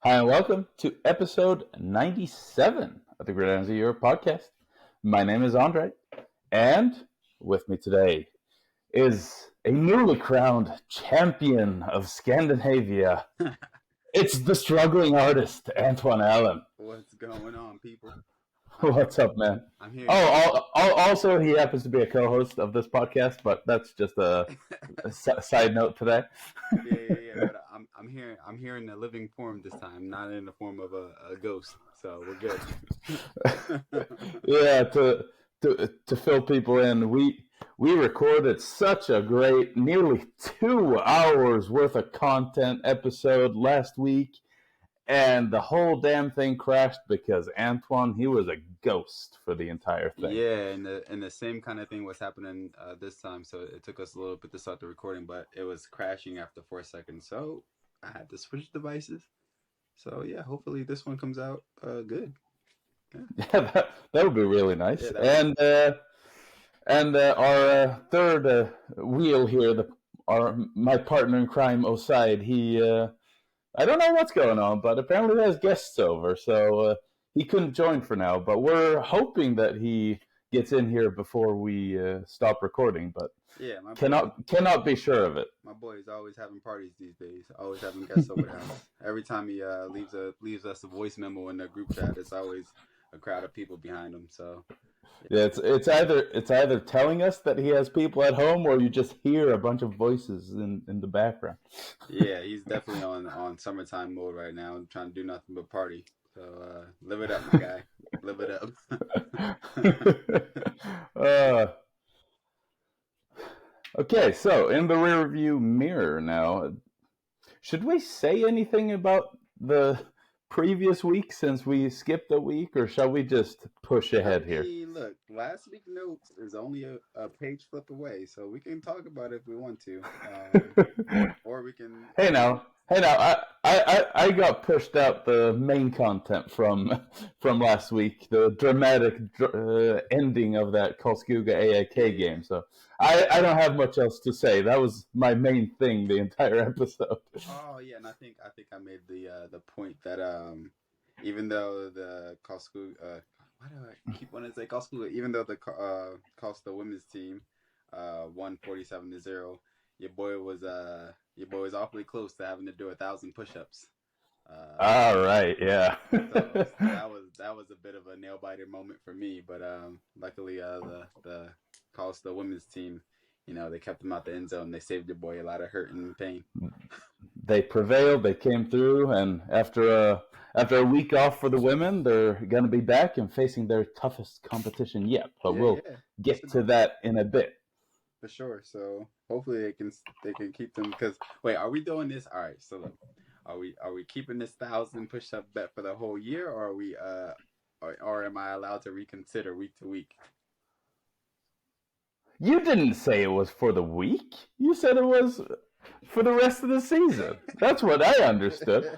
Hi, and welcome to episode 97 of the Gridirons of Europe podcast. My name is Andre, and with me today is a newly crowned champion of Scandinavia. It's the struggling artist, Antoine Allen. What's going on, people? What's up, man? I'm here. Also, he happens to be a co-host of this podcast, but that's just a side note today. Yeah. But I'm here. I'm here in the living form this time, not in the form of a ghost. So we're good. Yeah, to fill people in, we recorded such a great, nearly 2 hours worth of content episode last week, and the whole damn thing crashed because Antoine, he was a ghost for the entire thing. Yeah, and the same kind of thing was happening this time. So it took us a little bit to start the recording, but it was crashing after 4 seconds. So I had to switch devices. So yeah, hopefully this one comes out good. Yeah, that would be really nice. Yeah, And our third wheel here, my partner in crime, Osaid, he I don't know what's going on, but apparently he has guests over, so he couldn't join for now. But we're hoping that he gets in here before we stop recording, but yeah, cannot be sure of it. my boy is always having parties these days. Always having guests over the house. Every time he leaves us a voice memo in the group chat, it's always a crowd of people behind him. So Yeah, it's either telling us that he has people at home, or you just hear a bunch of voices in the background. yeah, he's definitely on summertime mode right now, trying to do nothing but party. So live it up, my guy. Live it up. Okay, so in the rearview mirror now, should we say anything about the previous week since we skipped a week, or shall we just push ahead here? Look, last week's notes is only a page flip away, so we can talk about it if we want to, or we can. Hey now, I got pushed out the main content from last week, the dramatic ending of that Karlskoga AIK game. So I don't have much else to say. That was my main thing the entire episode. Oh yeah, and I think I made the point that even though the Karlskoga why do I keep wanting to say Karlskoga, even though the Karlstad women's team won 47-0, your boy was awfully close to having to do 1,000 push-ups. All right, yeah. So that was a bit of a nail biter moment for me, but luckily the Karlstad women's team, they kept him out the end zone. They saved your boy a lot of hurt and pain. They prevailed. They came through, and after a week off for the women, they're going to be back and facing their toughest competition yet. But we'll get to that in a bit. For sure. So hopefully they can keep them. Because wait, are we doing this? All right. So look, are we keeping this 1,000 push-up bet for the whole year, or are we or am I allowed to reconsider week to week? You didn't say it was for the week. You said it was for the rest of the season. That's what I understood. Okay.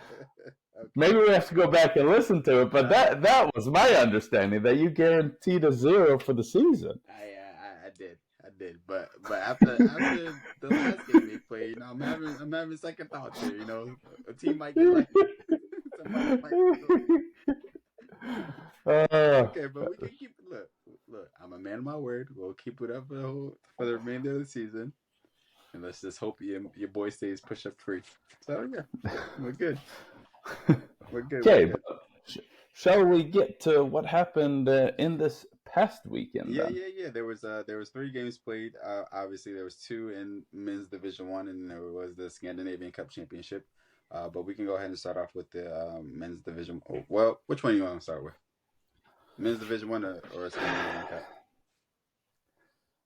Maybe we have to go back and listen to it, but that was my understanding, that you guaranteed a 0 for the season. I did, but after the last game they played, I'm having second thoughts here. A team might get like okay, but we can keep it. Look, I'm a man of my word. We'll keep it up for the remainder of the season, and let's just hope your boy stays push-up free. So yeah, we're good. We're good. Okay, shall we get to what happened in this past weekend? Yeah. There was 3 games played. Obviously, there was 2 in men's Division 1, and there was the Scandinavian Cup Championship. But we can go ahead and start off with the men's Division. Oh, well, which one do you want to start with? Men's Division 1 or Scandinavian Cup?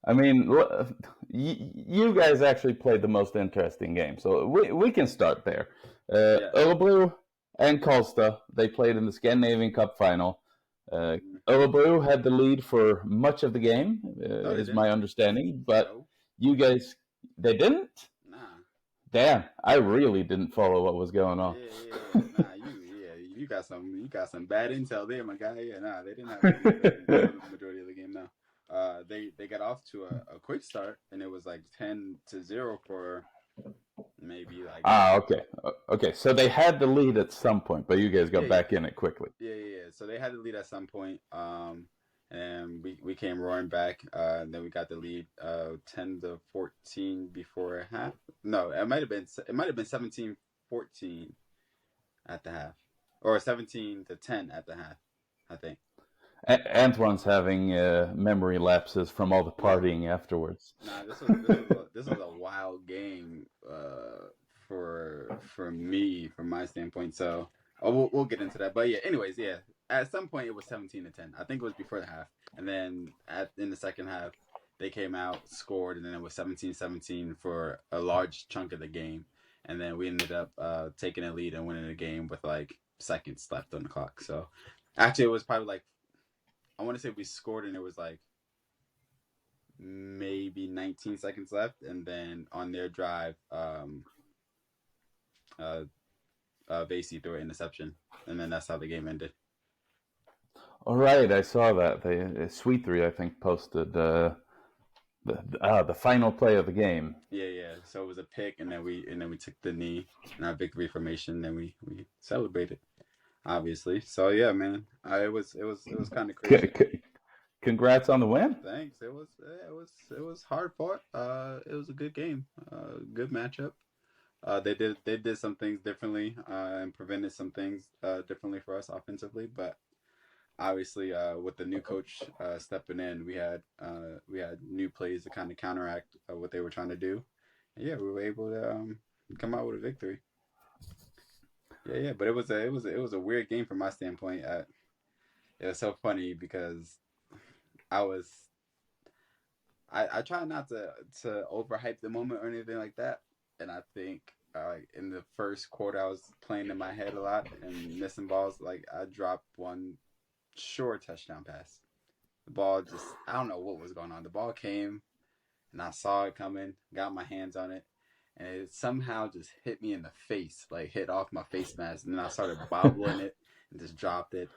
I mean, you guys actually played the most interesting game, so we can start there. Örebro and Karlstad, they played in the Scandinavian Cup final. Örebro had the lead for much of the game, is my understanding, but you guys, they didn't? Nah. Damn, I really didn't follow what was going on. Nah, you got some bad intel there, my guy. Yeah, nah, they didn't have the majority of the game now. They got off to a quick start, and it was like 10-0 for maybe like Okay. Okay. So they had the lead at some point, but you guys yeah, got yeah, back in it quickly. yeah. So they had the lead at some point. And we came roaring back. And then we got the lead 10-14 before half. No, it might have been 17-14 at the half, or 17-10 at the half, I think. Antoine's having memory lapses from all the Yeah. partying afterwards. Nah, this was a wild game for me from my standpoint. So we'll get into that. But yeah, anyways, yeah. At some point it was 17-10. I think it was before the half, and then in the second half they came out, scored, and then it was 17-17 for a large chunk of the game, and then we ended up taking a lead and winning the game with like seconds left on the clock. So actually, it was probably like, I want to say we scored and it was like maybe 19 seconds left, and then on their drive, uh, Vasey threw an interception, and then that's how the game ended. All right, I saw that. Sweet Three, I think, posted the final play of the game. Yeah. So it was a pick, and then we took the knee in our victory formation, and we celebrated, obviously. So yeah, man, it was kind of crazy. Congrats on the win. Thanks. It was hard fought. It was a good game. Good matchup. They did some things differently and prevented some things differently for us offensively, but obviously with the new coach stepping in, we had new plays to kind of counteract what they were trying to do. And yeah, we were able to come out with a victory. Yeah. But it was a weird game from my standpoint. It was so funny because I was I try not to overhype the moment or anything like that, and I think in the first quarter I was playing in my head a lot and missing balls. Like I dropped one short touchdown pass. The ball just, I don't know what was going on. The ball came and I saw it coming, got my hands on it, and it somehow just hit me in the face, like hit off my face mask, and then I started bobbling it and just dropped it.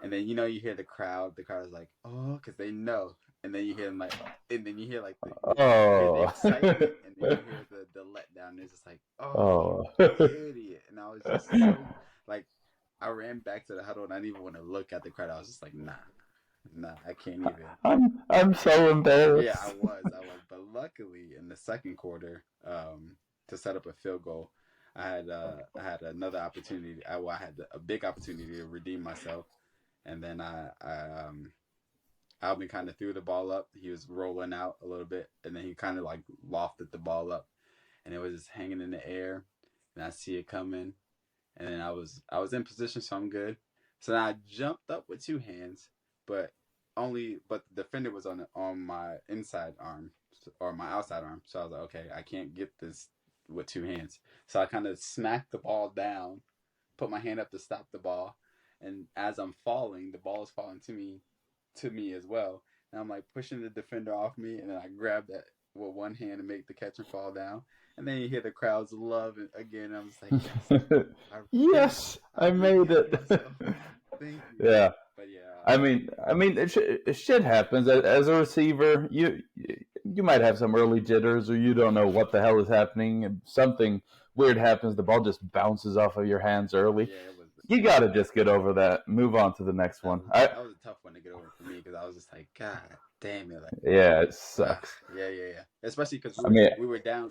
And then you hear the crowd. The crowd is like, oh, because they know. And then you hear them like, and then you hear like you hear the Oh. excitement, and then you hear the letdown. And it's just like, oh, Oh. idiot! And I was just so like, I ran back to the huddle, and I didn't even want to look at the crowd. I was just like, nah, I can't even. I'm so Yeah, I embarrassed. was. But luckily, in the second quarter, to set up a field goal, I had another opportunity. I had a big opportunity to redeem myself, and then Alvin kind of threw the ball up. He was rolling out a little bit, and then he kind of like lofted the ball up, and it was just hanging in the air. And I see it coming, and then I was in position, so I'm good. So then I jumped up with two hands, but but the defender was on my inside arm or my outside arm. So I was like, okay, I can't get this with two hands. So I kind of smacked the ball down, put my hand up to stop the ball, and as I'm falling, the ball is falling to me as well. And I'm like pushing the defender off me, and then I grab that with one hand and make the catch and fall down. And then you hear the crowds love it again. I'm just like, yes, Yes, I made redeemed it. myself. Thank you. Yeah. But yeah, I mean, shit happens. As a receiver, you might have some early jitters, or you don't know what the hell is happening, and something weird happens. The ball just bounces off of your hands early. yeah, it was You gotta just get over that. Move on to the next that one. was that was a tough one to get over for me because I was just like, God damn it, like, Yeah, it sucks. yeah. Especially because I mean, we were down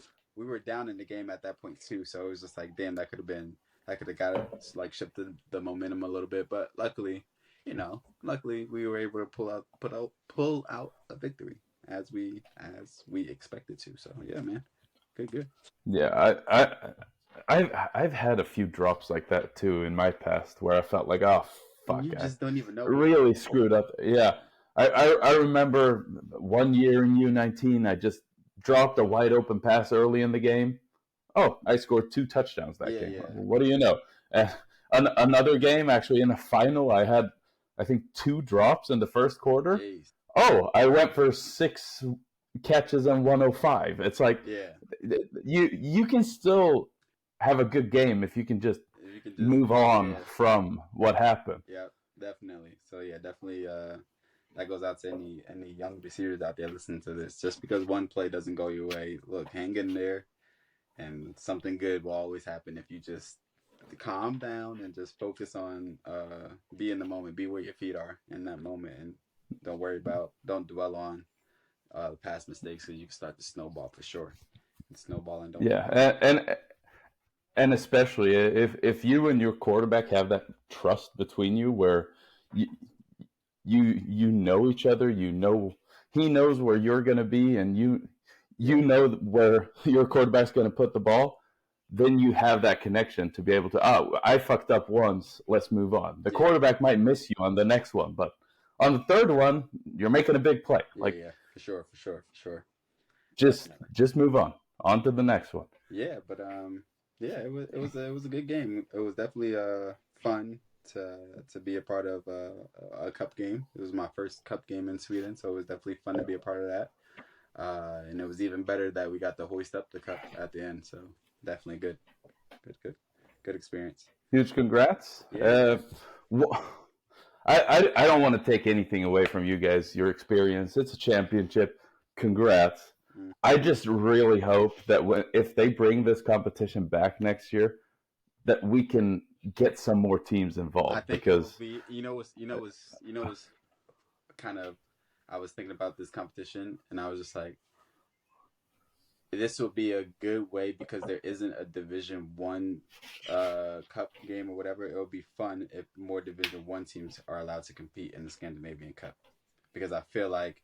in the game at that point too. So it was just like, damn, that could have got it, like shifted the momentum a little bit. But luckily we were able to pull out a victory as we expected to. So yeah, man, good. yeah, I've had a few drops like that too in my past where I felt like, oh And fuck, you I just don't even know what's really going on. screwed up. Yeah, I remember one year in U19, I just dropped a wide open pass early in the game. Oh, I scored 2 touchdowns that game. Yeah. What do you know? Uh, another game, actually, in the final, I had, I think, 2 drops in the first quarter. Jeez. Oh, I went for 6 catches and 105. It's like Yeah. you can still have a good game if you can just You can just, move on yeah. from what happened. Yeah, definitely. So yeah, definitely. That goes out to any young receivers out there listening to this. Just because one play doesn't go your way, look, hang in there. and something good will always happen if you just calm down and just focus on be in the moment, be where your feet are in that moment, and don't dwell on past mistakes, because you can start to snowball for sure. And snowballing don't look Yeah, good. and especially if you and your quarterback have that trust between you, where you you know each other, you know he knows where you're going to be, and you Yeah, know where your quarterback's going to put the ball. Then you have that connection to be able to, oh, I fucked up once, let's move on. The yeah, quarterback might miss you on the next one, but on the third one, you're making a big play. yeah, Like yeah, for sure, for sure, for sure, just definitely. just move on to the next one. Yeah, but yeah, it was a good game. It was definitely fun to be a part of a cup game. It was my first cup game in Sweden, so it was definitely fun to be a part of that. And it was even better that we got to hoist up the cup at the end. So definitely good, good, good, good experience. Huge congrats. Yeah, yeah. I don't want to take anything away from you guys, your experience. It's a championship. Congrats. Mm. I just really hope that if they bring this competition back next year, that we can get some more teams I involved think it will because be. Was kind of. I was thinking about this competition, and I was just like, this will be a good way, because there isn't a Division 1 cup game or whatever. It will be fun if more Division 1 teams are allowed to compete in the Scandinavian Cup, because yeah, I feel like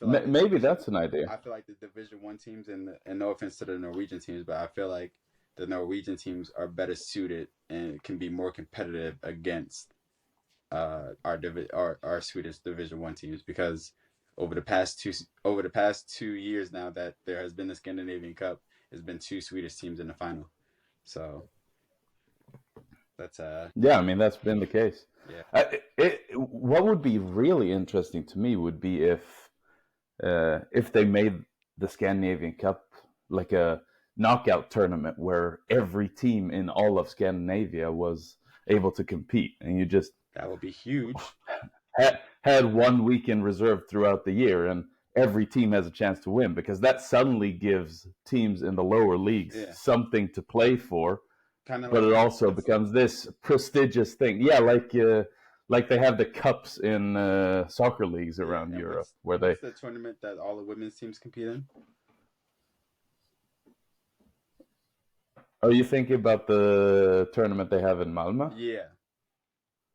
the maybe division that's an idea. I feel like the Division 1 teams, and no offense to the Norwegian teams, but I feel like the Norwegian teams are better suited and can be more competitive against our Swedish Division 1 teams, because over the past 2 years now that there has been the Scandinavian Cup, there's been two Swedish teams in the final. So that's Yeah, I mean that's been the case. yeah, What would be really interesting to me would be if they made the Scandinavian Cup like a knockout tournament where every team in all of Scandinavia was able to compete, and you just that would be huge. had one weekend reserved throughout the year, and every team has a chance to win because that suddenly gives teams in the lower leagues Yeah, something to play for, kind of but like it what also what's becomes this prestigious thing. Yeah, like they have the cups in soccer leagues yeah, around and Europe what's where they. what's the tournament that all the women's teams compete in? Are you thinking about the tournament they have in Malmö? Yeah,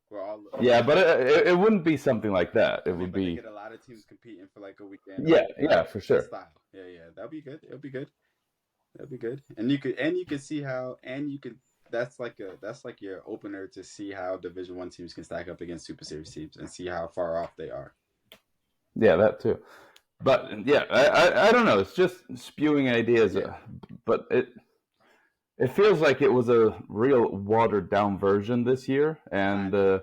where all Yeah, but it wouldn't be something like that. It I mean, would but they be get a lot of teams competing for like a weekend, yeah, like yeah, for that sure. style. Yeah, yeah, that'd be good. It'll be good. That'd be good. And you could see how, and you could that's like your opener to see how Division 1 teams can stack up against Super Series teams and see how far off they are. Yeah, that too. But yeah, I don't know. It's just spewing ideas, Yeah, but it feels like it was a real watered down version this year, I and know.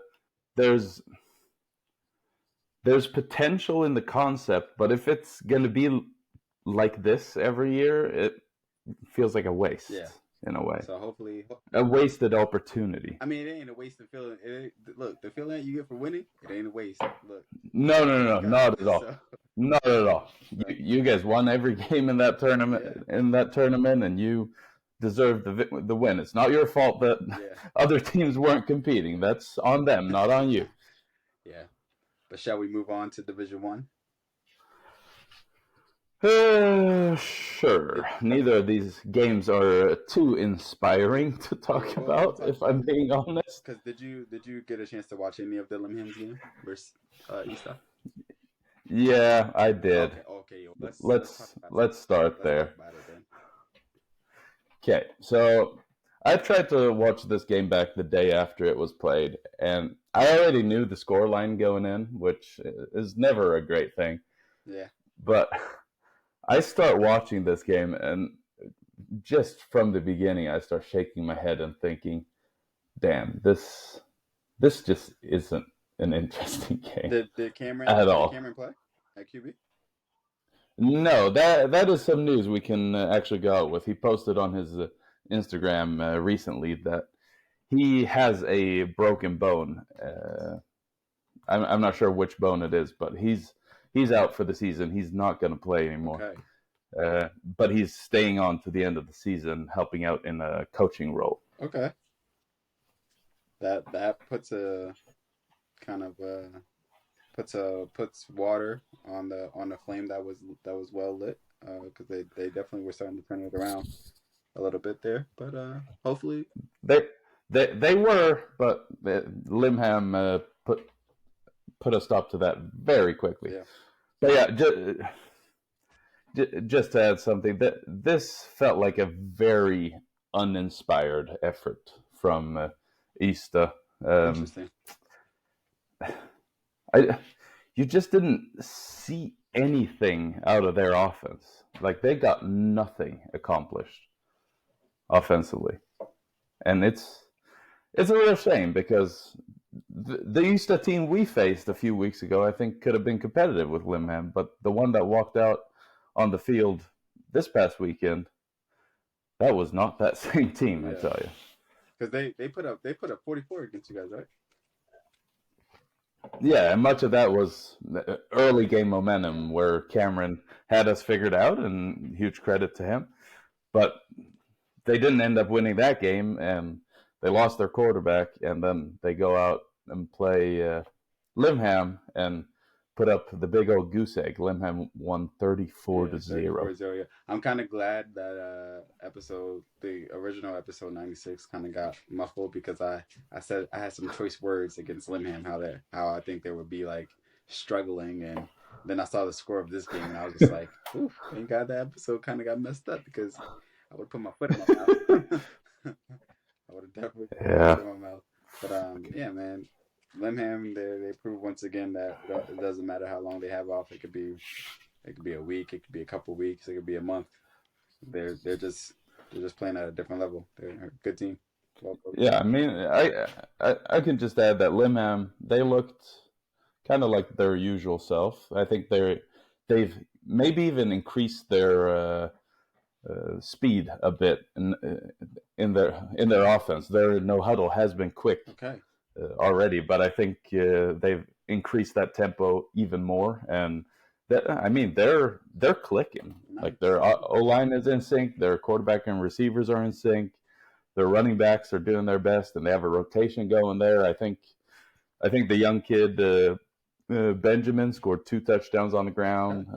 there's there's potential in the concept, but if it's going to be like this every year, it feels like a Yeah. waste in a way, So hopefully, a wasted opportunity. I mean, it ain't a waste of feeling. Look, the feeling that you get for winning, it ain't a waste. Look, No, no, no, no, because not at all. so, Not at all. so You guys won every game in that yeah, tournament, and you deserve the win. It's not your fault that yeah, other teams weren't competing. That's on them, not on you. yeah. But shall we move on to Division 1? Sure. Did Neither of these games are too inspiring to talk well, we'll about, talk if about I'm it. being honest. Because did you get a chance to watch any of the Limham's game versus Easter? Yeah, I did. Okay, okay. Yo, let's talk Let's about it. let's start Let's talk there. about it then. Okay, so I tried to watch this game back the day after it was played, and I already knew the scoreline going in, which is never a great thing. Yeah, But I start watching this game, and just from the beginning, I start shaking my head and thinking, "Damn, this just isn't an interesting game did Cameron at did all." Cameron play at QB? No, that is some news we can actually go out with. He posted on his Instagram recently that he has a broken bone. I'm not sure which bone it is, but he's out for the season. He's not going to play anymore. Okay. but he's staying on to the end of the season, helping out in a coaching role. Okay. That puts a kind of puts water on the flame that was well lit, because they definitely were starting to turn it around a little bit there, but hopefully they were, but Limham put a stop to that very quickly. Yeah. But yeah, just to add something, that this felt like a very uninspired effort from Ystad. Interesting. You just didn't see anything out of their offense. Like, they got nothing accomplished offensively, and it's a real shame, because the Ystad team we faced a few weeks ago, I think, could have been competitive with Limham, but the one that walked out on the field this past weekend, that was not that same team, I tell you. Because they put up 44 against you guys, right? Yeah, and much of that was early game momentum, where Cameron had us figured out, and huge credit to him. But they didn't end up winning that game, and they lost their quarterback, and then they go out and play Limham and put up the big old goose egg. Limham won 34-0. Yeah. I'm kind of glad that the original episode 96 kind of got muffled, because I said I had some choice words against Limham, how I think they would be like struggling, and then I saw the score of this game, and I was just like, ooh, thank God that episode kind of got messed up, because I would put my foot in my mouth. I would have definitely put my foot in my mouth. But yeah, man. Limham, they prove once again that it doesn't matter how long they have off. It could be a week, it could be a couple of weeks, it could be a month. They're just playing at a different level. They're a good team. Yeah, I mean, I can just add that Limham, they looked kind of like their usual self. I think they've maybe even increased their speed a bit in their offense. Their no huddle has been quick. Okay. Already, but I think they've increased that tempo even more, and they're clicking. Nice. Like, their O-line is in sync, their quarterback and receivers are in sync, their running backs are doing their best, and they have a rotation going there. I think the young kid Benjamin scored 2 touchdowns on the ground,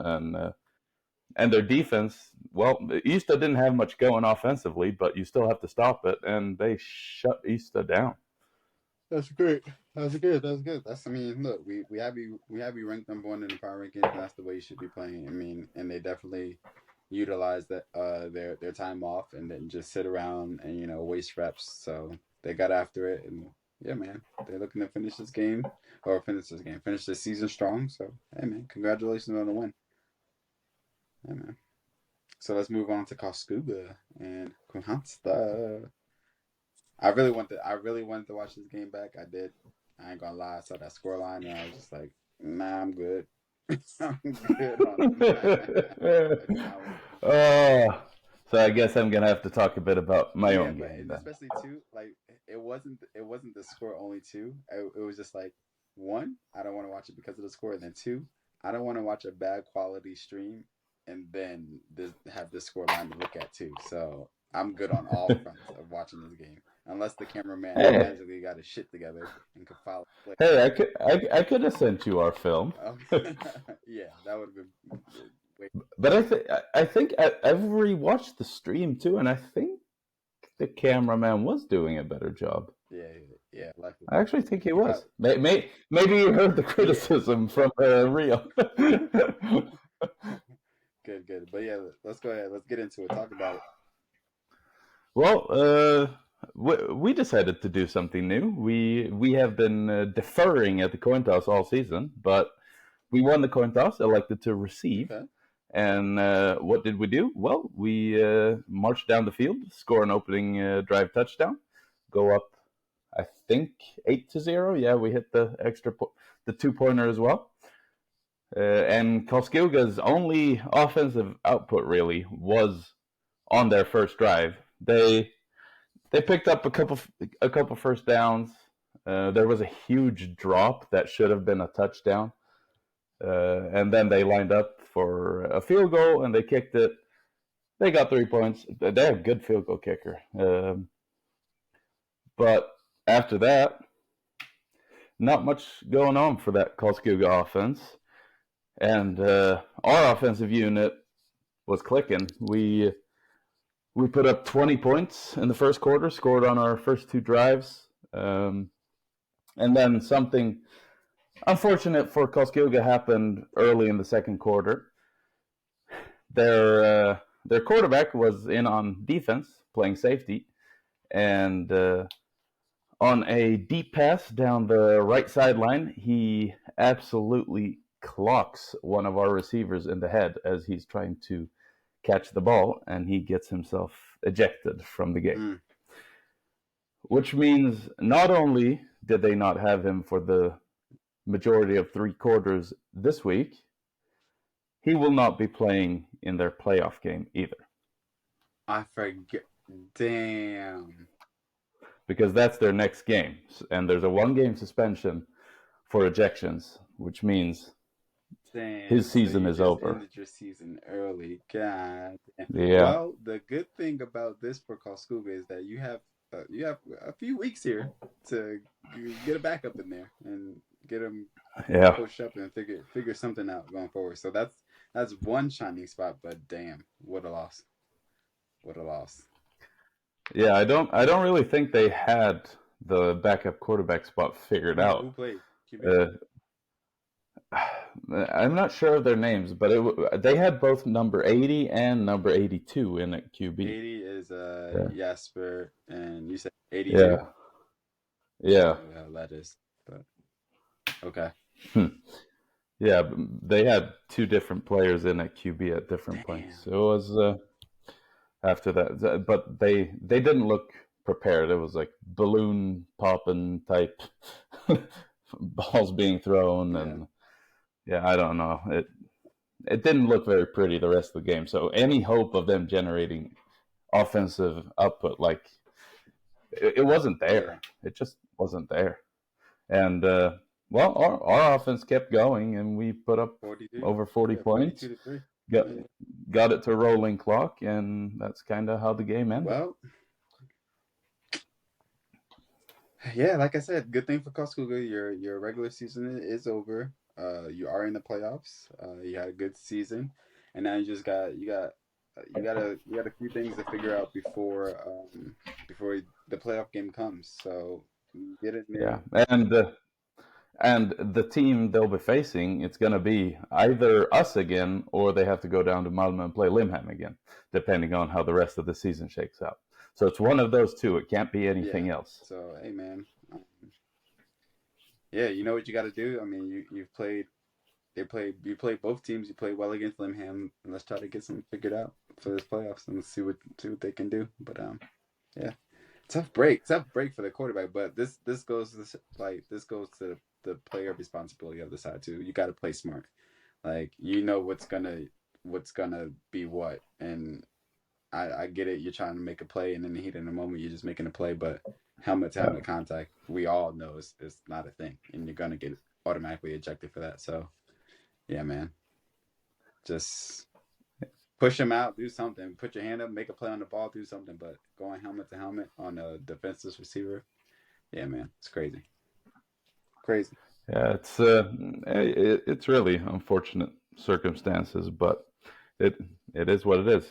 and their defense. Well, Ystad didn't have much going offensively, but you still have to stop it, and they shut Ystad down. That's great. That's good. I mean, look, we have you ranked number 1 in the power rankings, and that's the way you should be playing. I mean, and they definitely utilize that their time off, and then just sit around and waste reps. So they got after it, and yeah, man, they're looking to finish this season strong. So hey, man, congratulations on the win. Yeah, man. So let's move on to Karlskoga and Kristianstad. I really wanted to watch this game back. I did. I ain't gonna lie. I saw that scoreline, and I was just like, nah, I'm good. I'm good on it. So I guess I'm gonna have to talk a bit about my own game. Especially too, like, it wasn't the score only too. It was just like, 1, I don't want to watch it because of the score, and then 2, I don't want to watch a bad quality stream and then have this score line to look at too. So I'm good on all fronts of watching this game. Unless the cameraman magically got his shit together and could follow. Hey, I could have sent you our film. Yeah, that would have been. But I think I've rewatched the stream too, and I think the cameraman was doing a better job. Yeah. Likely. I actually think he was. Maybe you heard the criticism from Rio. Good. But yeah, let's go ahead. Let's get into it. Talk about it. Well, we decided to do something new. We have been deferring at the coin toss all season, but we won the coin toss, elected to receive. Okay. And what did we do? Well, we marched down the field, score an opening drive touchdown, go up, I think 8-0. Yeah, we hit the extra the 2-pointer as well. And Karlskoga's only offensive output really was on their first drive. They picked up a couple first downs. There was a huge drop that should have been a touchdown. And then they lined up for a field goal, and they kicked it. they got 3 points. They have a good field goal kicker. But after that, not much going on for that Karlskoga offense. And our offensive unit was clicking. We put up 20 points in the first quarter, scored on our first 2 drives. And then something unfortunate for Karlskoga happened early in the second quarter. Their quarterback was in on defense, playing safety, and on a deep pass down the right sideline, he absolutely clocks one of our receivers in the head as he's trying to catch the ball, and he gets himself ejected from the game. Which means not only did they not have him for the majority of 3 quarters this week, he will not be playing in their playoff game either. I forget. Damn. Because that's their next game. And there's a 1-game suspension for ejections, which means his season is over. Ended your season early. God. Yeah. Well, the good thing about this for Karlskoga is that you have a few weeks here to get a backup in there and get him pushed up and figure something out going forward. So that's one shining spot, but damn, what a loss. What a loss. Yeah, I don't really think they had the backup quarterback spot figured out. Who played? I'm not sure of their names, but they had both number 80 and number 82 in at QB. 80 is Jasper, and you said 82? Yeah. That is. But okay. Yeah, they had 2 different players in at QB at different points. So it was after that, but they didn't look prepared. It was like balloon popping type balls being thrown, and I don't know. It didn't look very pretty the rest of the game. So any hope of them generating offensive output, like it wasn't there. It just wasn't there. And well, our offense kept going, and we put up 42, over 40 points. Got it to rolling clock, and that's kind of how the game ended. Well, yeah, like I said, good thing for Karlskoga. Your regular season is over. You are in the playoffs. You had a good season, and now you got a few things to figure out before the playoff game comes. So get it. Yeah, and the team they'll be facing, it's going to be either us again, or they have to go down to Malmö and play Limhamn again, depending on how the rest of the season shakes out. So it's one of those 2. It can't be anything else. So, hey, man. You know what you got to do. I mean, you played both teams. You played well against Limhamn. Let's try to get something figured out for this playoffs and see what they can do. But tough break for the quarterback. But this goes to the player responsibility of the side too. You got to play smart. Like, you know what's gonna be what. And I get it. You're trying to make a play, and in the heat of the moment, you're just making a play. But helmet to helmet contact, we all know is not a thing, and you're gonna get automatically ejected for that. So, yeah, man, just push him out, do something, put your hand up, make a play on the ball, do something. But going helmet to helmet on a defenseless receiver, yeah, man, it's crazy. Yeah, it's really unfortunate circumstances, but it is what it is.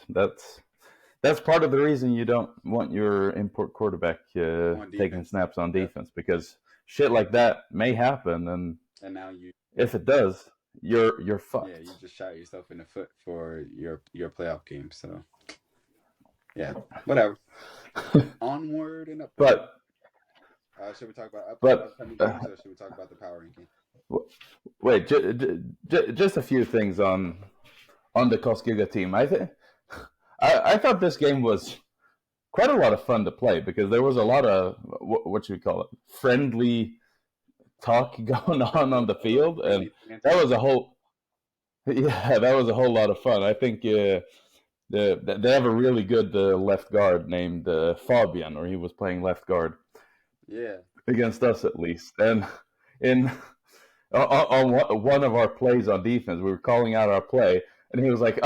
That's part of the reason you don't want your import quarterback taking snaps on defense, because shit like that may happen, and now if it does, you're fucked. Yeah, you just shot yourself in the foot for your playoff game. So yeah, whatever. Onward and upward. But should we talk about upcoming games, or should we talk about the power ranking? Wait, just a few things on the Karlskoga team. I thought this game was quite a lot of fun to play, because there was a lot of what should we call it, friendly talk going on the field, and that was a whole lot of fun. I think they have a really good left guard named Fabian, or he was playing left guard. Yeah. Against us, at least. And on one of our plays on defense, we were calling out our play, And he was like,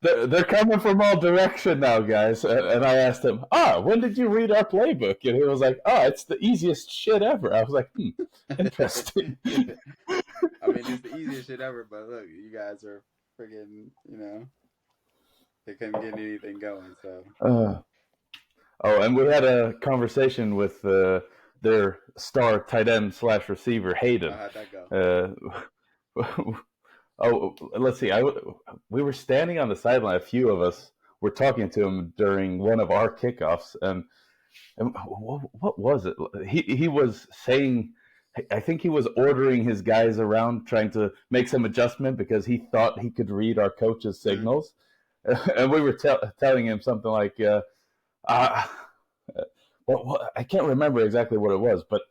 they're coming from all direction now, guys. And I asked him, when did you read our playbook? And he was like, it's the easiest shit ever. I was like, interesting. I mean, it's the easiest shit ever, but look, you guys are friggin', they couldn't get anything going, so. And we had a conversation with their star tight end / receiver, Hayden. How'd that go? Let's see. We were standing on the sideline. A few of us were talking to him during one of our kickoffs, and what was it? He was saying, I think he was ordering his guys around, trying to make some adjustment because he thought he could read our coach's signals, and we were telling him something like, I can't remember exactly what it was, but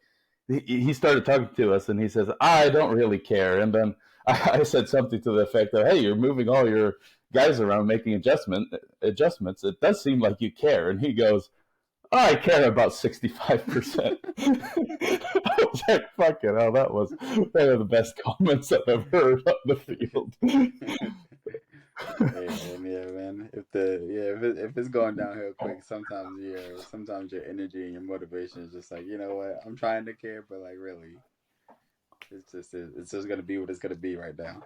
he started talking to us, and he says, I don't really care. And then I said something to the effect of, hey, you're moving all your guys around, making adjustments. It does seem like you care. And he goes, I care about 65%. I was like, fucking hell, that was one of the best comments I've ever heard on the field. Yeah, man. If it's going downhill quick, sometimes your energy and your motivation is just like, you know what, I'm trying to care, but like really, it's just gonna be what it's gonna be right now.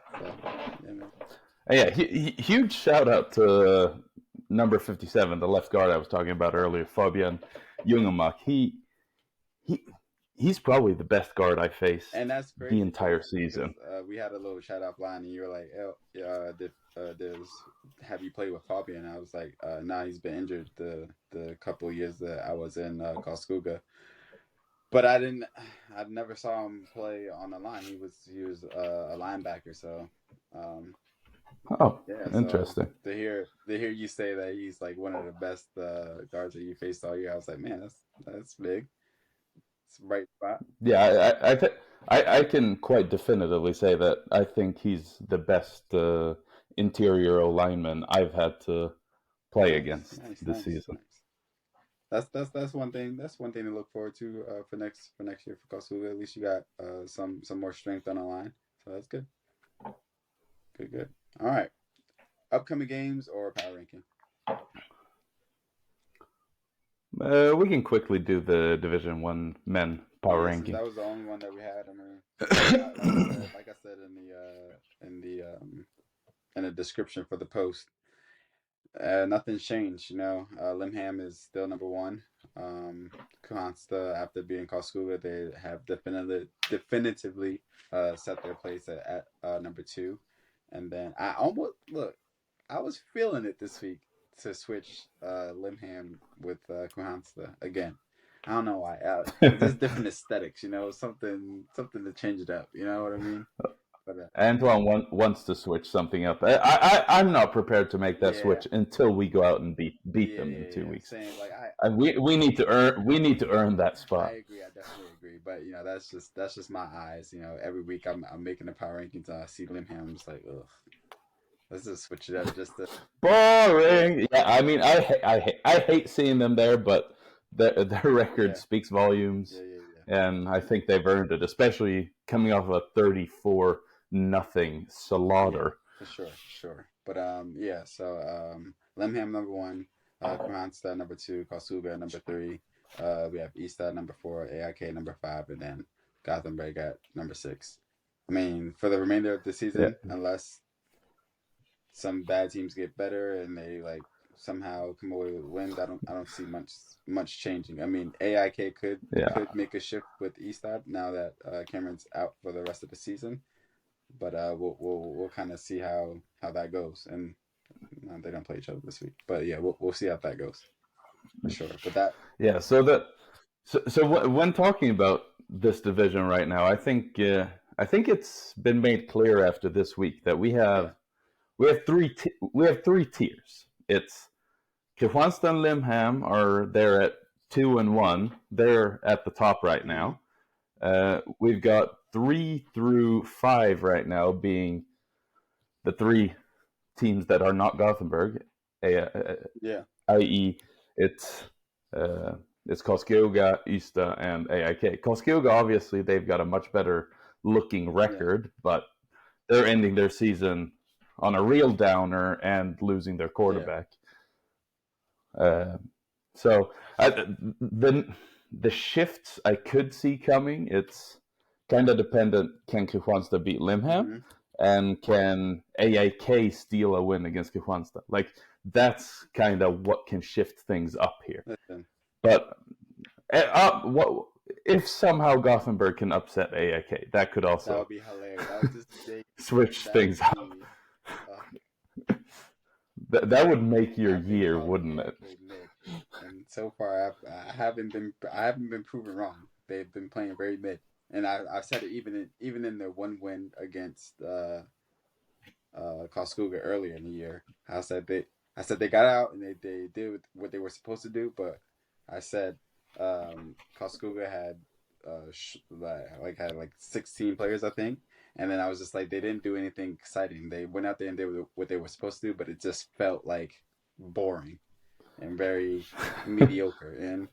So, huge shout out to number 57, the left guard I was talking about earlier, Fabian Jungemark. He's probably the best guard I faced, and that's crazy, the entire season. We had a little shout out line, and you were like, have you played with Fabian? And I was like, nah, he's been injured the couple of years that I was in Karlskoga. But I never saw him play on the line. He was a linebacker, so. Interesting. So to hear you say that he's like one of the best guards that you faced all year, I was like, man, that's big. It's the right spot. Yeah, I can quite definitively say that I think he's the best interior lineman I've had to play against this season. Nice. That's one thing. That's one thing to look forward to for next year for Karlskoga. At least you got some more strength on the line, so that's good. Good. All right. Upcoming games or power ranking? We can quickly do the Division 1 men power ranking. That was the only one that we had. I mean, like I said in the description for the post, nothing's changed. Limham is still number 1. Kristianstad, after being Karlskoga, they have definitively set their place at number 2. And then I was feeling it this week to switch Limham with Kristianstad again. I don't know why. There's different aesthetics, something to change it up. You know what I mean? But, Antoine wants to switch something up. I'm not prepared to make that switch until we go out and beat them in 2 weeks. Saying, like, we need to earn that spot. I agree. I definitely agree. But that's just my eyes. Every week I'm making the power rankings. I see Limham. I'm just like, ugh. Let's just switch it up. Just to... boring. Yeah, I mean, I hate seeing them there, but their record speaks volumes, and I think they've earned it, especially coming off a 34-0 slaughter. Yeah, for sure. But so Limham number 1, Kristianstad number 2, Karlskoga number 3. We have Ystad number 4, AIK number 5, and then Gothenburg at number 6. I mean, for the remainder of the season, unless some bad teams get better and they like somehow come away with wins, I don't see much changing. I mean, AIK could make a shift with Ystad now that Cameron's out for the rest of the season, but we'll kind of see how that goes. And they don't play each other this week, but we'll see how that goes for sure. But that so when talking about this division right now, I think it's been made clear after this week that we have three tiers. It's Kristianstad and Limham are there at 2 and 1. They're at the top right now. We've got 3 through 5 right now being the 3 teams that are not Gothenburg. I.e., it's Karlskoga, Ystad, and AIK. Karlskoga, obviously, they've got a much better looking record, but they're ending their season on a real downer and losing their quarterback. So the shifts I could see coming, it's kind of dependent. Can Kristianstad beat Limhamn? And can AIK steal a win against Kristianstad? Like, that's kind of what can shift things up here. But what if somehow Gothenburg can upset AIK? That could also... That would be hilarious. That would just switch things up. That would make your year, wouldn't it? And so far, I haven't been proven wrong. They've been playing very mid, and I've said it even in their one win against Karlskoga earlier in the year. I said they got out and they did what they were supposed to do, but I said Karlskoga had had 16 players, I think. And then I was just like, they didn't do anything exciting. They went out there and did what they were supposed to do, but it just felt like boring and very mediocre. And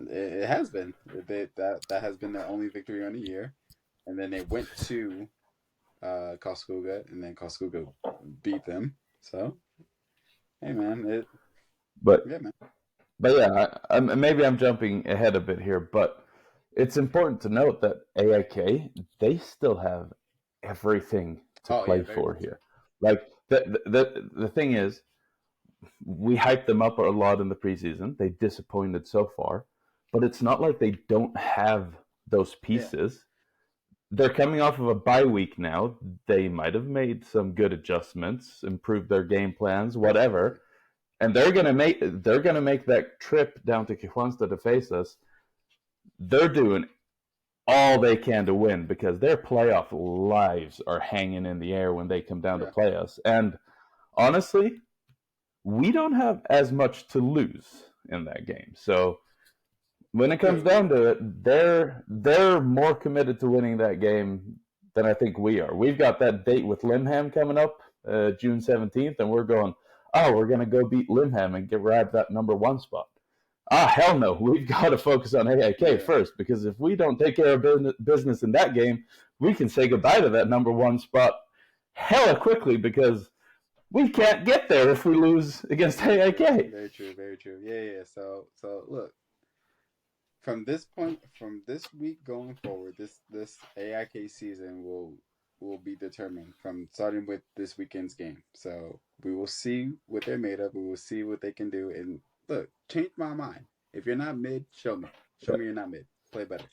it has been. That has been their only victory on the year. And then they went to Karlskoga, and then Karlskoga beat them. So, hey, man. But yeah, maybe I'm jumping ahead a bit here, but it's important to note that AIK, they still have everything to play for here. Like, the thing is, we hyped them up a lot in the preseason. They disappointed so far, but it's not like they don't have those pieces. Yeah. They're coming off of a bye week now. They might have made some good adjustments, improved their game plans, whatever, and they're gonna make that trip down to Kristianstad to face us. They're doing all they can to win because their playoff lives are hanging in the air when they come down to play us. And honestly, we don't have as much to lose in that game. So when it comes down to it, they're more committed to winning that game than I think we are. We've got that date with Limhamn coming up, June 17th, and we're going, we're going to go beat Limhamn and grab that number 1 spot. Hell no. We've got to focus on AIK first, because if we don't take care of business in that game, we can say goodbye to that number 1 spot hella quickly, because we can't get there if we lose against AIK. Very true, very true. Yeah. So look, from this week going forward, this AIK season will be determined from starting with this weekend's game. So we will see what they're made of. We will see what they can do. And look, change my mind. If you're not mid, show me. Show me you're not mid. Play better.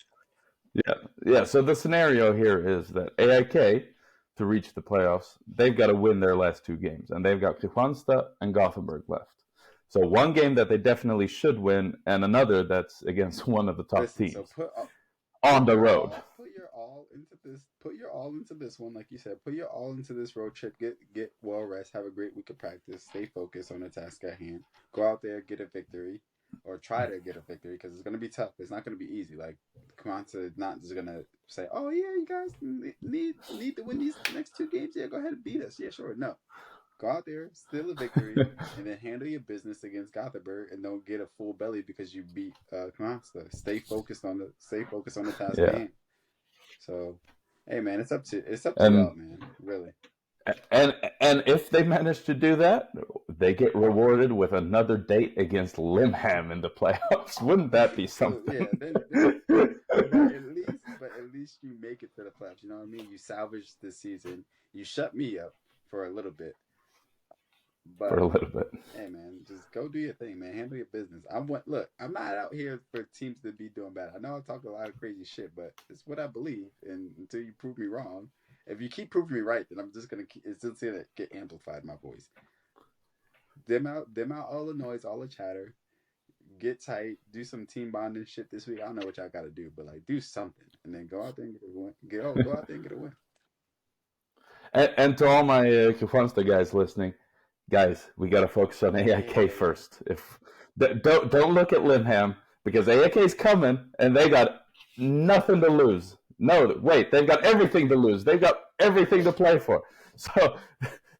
Yeah. So the scenario here is that AIK, to reach the playoffs, they've got to win their last 2 games, and they've got Kristianstad and Gothenburg left. So one game that they definitely should win, and another that's against one of the top teams on the road. Put your all into this. Put your all into this one, like you said. Put your all into this road trip. Get well rest. Have a great week of practice. Stay focused on the task at hand. Go out there, get a victory, or try to get a victory, because it's going to be tough. It's not going to be easy. Like, Kristianstad not just going to say, "Oh yeah, you guys need to win these next 2 games. Yeah, go ahead and beat us." Yeah, sure. No. Go out there, steal a victory, and then handle your business against Gothenburg, and don't get a full belly because you beat Kristianstad. Stay focused on the task at hand. So, hey man, it's up to y'all, man. Really. And if they manage to do that, they get rewarded with another date against Limhamn in the playoffs. Wouldn't that be something? But at least you make it to the playoffs. You know what I mean? You salvage the season. You shut me up for a little bit. But, for a little bit. Hey man, just go do your thing, man. Handle your business. I'm not out here for teams to be doing bad. I know I talk a lot of crazy shit, but it's what I believe. And until you prove me wrong, if you keep proving me right, then I'm just gonna get amplified, my voice. Dim out all the noise, all the chatter. Get tight. Do some team bonding shit this week. I don't know what y'all got to do, but like do something, and then go out there and get a win. Go out there and get a win. And to all my Kristianstad guys listening. Guys, we got to focus on AIK first. Don't look at Limhamn, because AIK is coming and they got nothing to lose. No, wait, they've got everything to lose. They've got everything to play for. So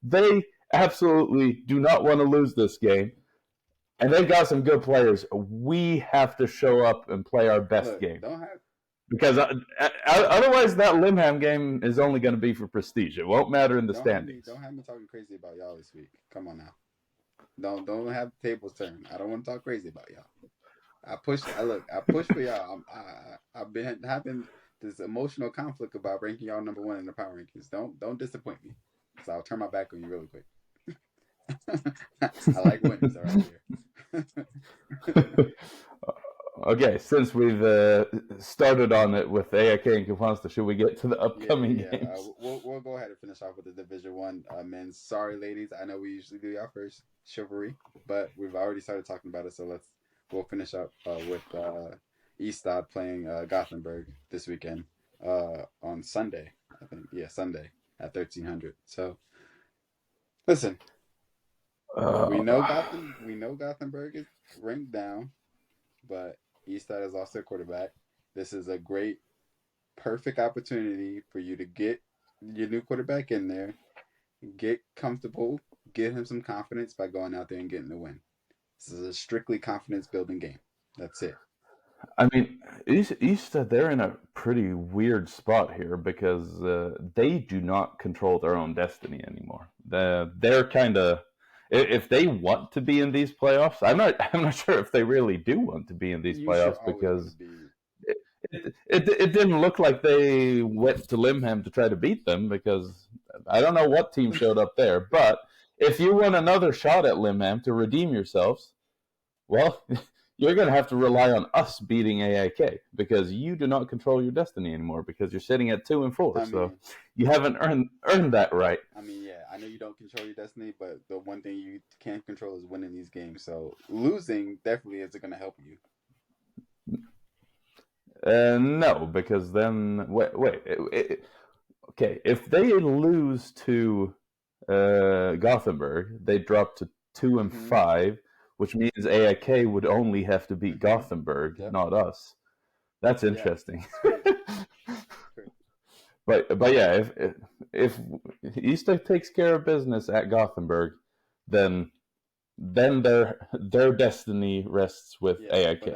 they absolutely do not want to lose this game, and they've got some good players. We have to show up and play our best game. Because otherwise, that Limham game is only going to be for prestige. It won't matter in the standings. Don't have me talking crazy about y'all this week. Come on now. Don't have the tables turn. I don't want to talk crazy about y'all. I push for y'all. I've been having this emotional conflict about ranking y'all number one in the power rankings. Don't disappoint me. So I'll turn my back on you really quick. I like winners around here. Okay, since we've started on it with AIK and Kapansta, should we get to the upcoming games? We'll go ahead and finish off with the Division 1 men's. Sorry, ladies. I know we usually do y'all first, chivalry, but we've already started talking about it, so we'll finish up with Ystad playing Gothenburg this weekend on Sunday, I think. Yeah, Sunday at 1300. So, listen, we know Gothenburg is ranked down, but Ystad has lost their quarterback. This is a great, perfect opportunity for you to get your new quarterback in there, get comfortable, get him some confidence by going out there and getting the win. This is a strictly confidence-building game. That's it. I mean, Ystad, they're in a pretty weird spot here because they do not control their own destiny anymore. They're kind of, if they want to be in these playoffs, I'm not sure if they really do want to be in these playoffs because it didn't look like they went to Limham to try to beat them because I don't know what team showed up there. But if you want another shot at Limham to redeem yourselves, well, you're going to have to rely on us beating AIK because you do not control your destiny anymore because you're sitting at 2 and 4. So you haven't earned that right. I mean, yeah, I know you don't control your destiny, but the one thing you can't control is winning these games. So losing definitely isn't going to help you. No, because then okay, if they lose to Gothenburg, they drop to 2 and 5. Which means AIK would only have to beat Gothenburg, not us. That's interesting. Yeah. but yeah, if Ystad takes care of business at Gothenburg, then their destiny rests with AIK.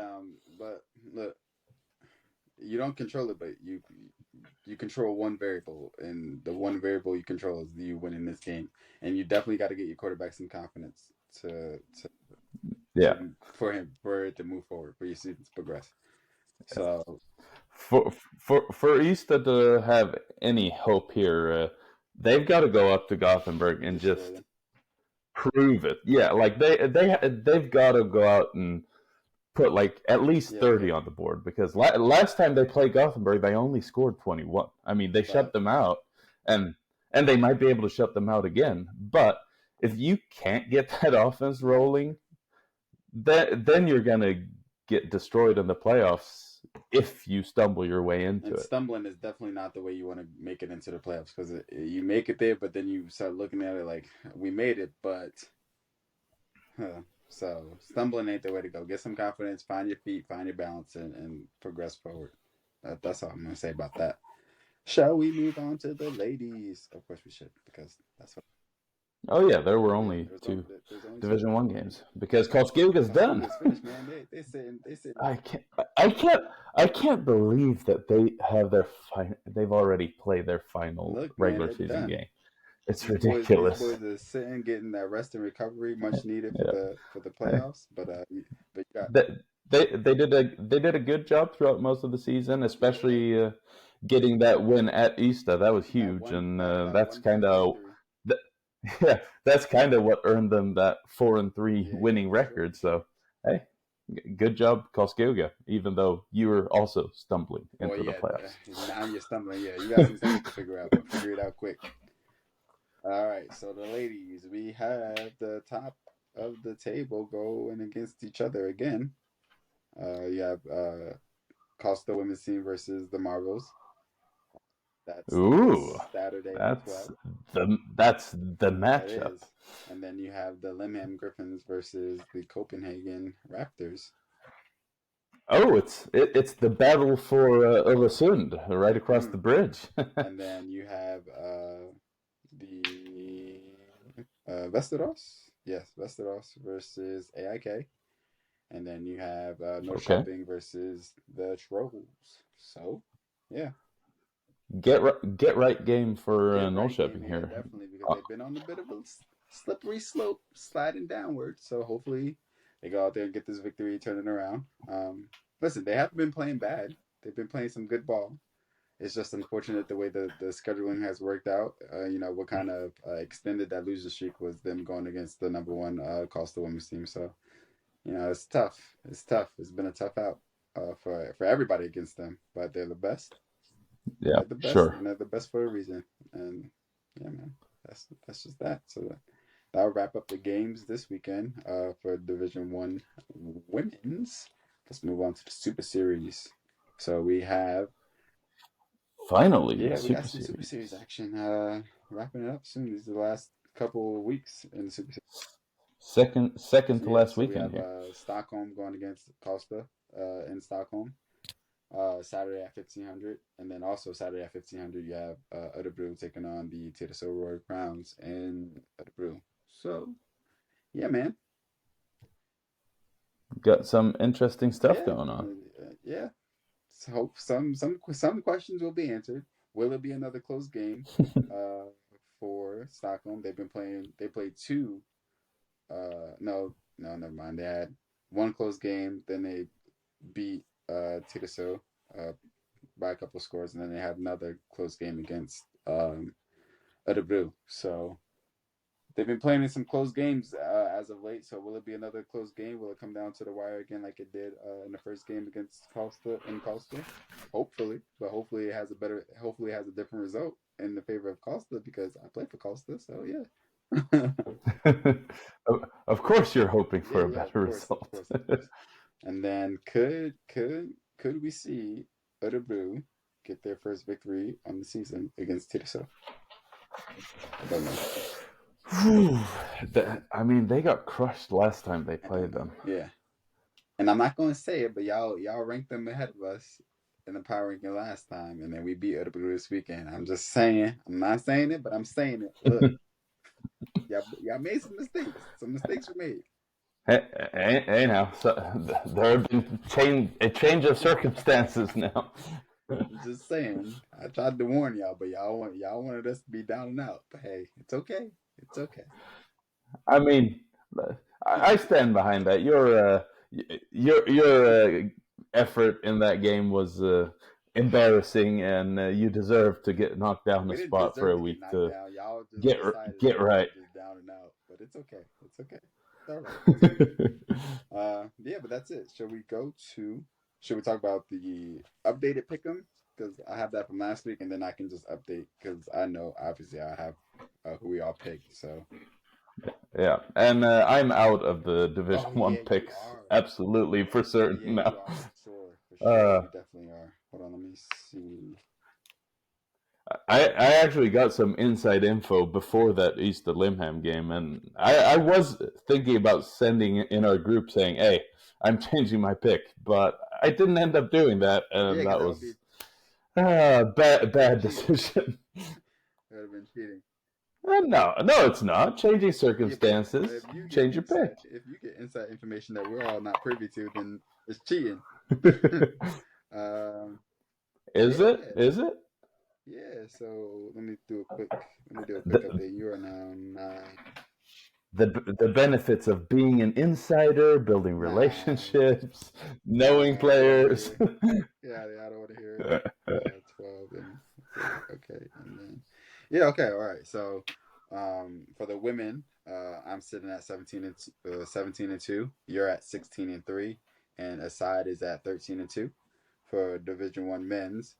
But look, you don't control it, but you control one variable, and the one variable you control is you winning this game, and you definitely got to get your quarterback some confidence for it to move forward, for your season to progress. So for Ystad to have any hope here, they've got to go up to Gothenburg and just prove it. Yeah, like they've got to go out and put like at least 30 on the board because last time they played Gothenburg, they only scored 21. I mean, they shut them out, and they might be able to shut them out again. But if you can't get that offense rolling, then you're gonna get destroyed in the playoffs if you stumble your way into it. Stumbling is definitely not the way you want to make it into the playoffs because you make it there, but then you start looking at it like we made it, but so stumbling ain't the way to go. Get some confidence, find your feet, find your balance, and progress forward. That's all I'm gonna say about that. Shall we move on to the ladies? Of course we should, because that's what. Oh yeah, there were only two Division 1 games because Karlskoga's done. Finished, man. They said. I can't believe that they have they've already played their final regular season game. It's ridiculous. These boys are sitting, getting that rest and recovery much needed for the playoffs. But they did a good job throughout most of the season, especially getting that win at Ystad. That was huge, and that's kind of. Yeah, that's kind of what earned them that 4-3 winning record. So, hey, good job, Karlskoga. Even though you were also stumbling into the playoffs. Now you're stumbling. Yeah, you got some things to figure out, but figure it out quick. All right, so the ladies, we have the top of the table going against each other again. You have Costa women's team versus the Marbles. That's Saturday. That's the matchup. And then you have the Limham Griffins versus the Copenhagen Raptors. Oh, it's the battle for Öresund, right across the bridge. And then you have the Västerås. Yes, Västerås versus AIK. and then you have Okay. Norrköping versus the Trolls. So, yeah, Get right game for get right game, Norrköping yeah, here. definitely because they've been on a bit of a slippery slope, sliding downward. So hopefully they go out there and get this victory, turn it around. Listen, they haven't been playing bad. They've been playing some good ball. It's just unfortunate the way the scheduling has worked out. What kind of extended that loser streak was them going against the number one Coastal women's team. So, it's tough. It's tough. It's been a tough out for everybody against them. But they're the best. Yeah, They're the best, sure. and they're the best for a reason. And yeah, man, that's just that. So that'll wrap up the games this weekend for Division One women's. Let's move on to the Super Series. So we have Finally, a we got Super some Super Series. Series action. Wrapping it up soon. These are the last couple weeks in the Super Series. Second So to yeah, last so we weekend have here. Stockholm going against Costa in Stockholm. Saturday at 1500, and then also Saturday at 1500 you have Örebro taking on the Tyresö Royal Crowns in Örebro. So yeah, man, Got some interesting stuff yeah, going on. yeah. So hope some questions will be answered. Will it be another close game for Stockholm? They played two. No, never mind. They had one close game, then they beat Tyresö by a couple scores, and then they had another close game against Örebro. So they've been playing in some close games as of late. So will it be another close game? Will it come down to the wire again like it did in the first game against Costa? Hopefully, but hopefully it has a different result in the favor of Costa because I play for Costa. So yeah. Of course, you're hoping for a Yeah, better result. of course. And then could we see Örebro get their first victory on the season against Tyresö? I don't know. I mean, they got crushed last time they I don't played know. them. Yeah, and I'm not going to say it, but y'all ranked them ahead of us in the power ranking last time, and then we beat Örebro this weekend. I'm just saying. I'm not saying it, but I'm saying it. Look, y'all made some mistakes. Some mistakes were made. Hey, now, so, there have been a change of circumstances now. I'm just saying. I tried to warn y'all, but y'all wanted us to be down and out. But hey, it's okay. It's okay. I mean, I stand behind that. Your effort in that game was embarrassing, and you deserve to get knocked down We the didn't spot for deserve a to get week knocked to down. Y'all just get decided get that we right. were just down and out. But it's okay. It's okay. It's all right. It's all right. Yeah, but that's it. Should we talk about the updated pick'em? Because I have that from last week, and then I can just update because I know obviously I have who we all picked. So Yeah, and I'm out of the Division oh One yeah, you picks, are. absolutely for certain Yeah, you now. are for sure. For sure, Uh, you definitely are. Hold on, let me see. I actually got some inside info before that East Limham game, and I was thinking about sending in our group saying, "Hey, I'm changing my pick," but I didn't end up doing that, Yeah, and because that that would be was bad cheating. decision. That would have been cheating. No, it's not. Changing Yeah, but circumstances, change your pick. if you get inside information that we're all not privy to, then it's cheating. um, Is yeah, it? Is it? yeah. So let me do a quick The, update. You are now the benefits of being an insider, building nine. relationships, knowing Nah, I don't want to players. hear. Yeah, I don't want to hear it. 12 and 3. Okay, and then yeah, okay, all right. So, for the women, I'm sitting at 17 and 2. You're at 16 and 3, and Aside is at 13 and 2. For Division One men's,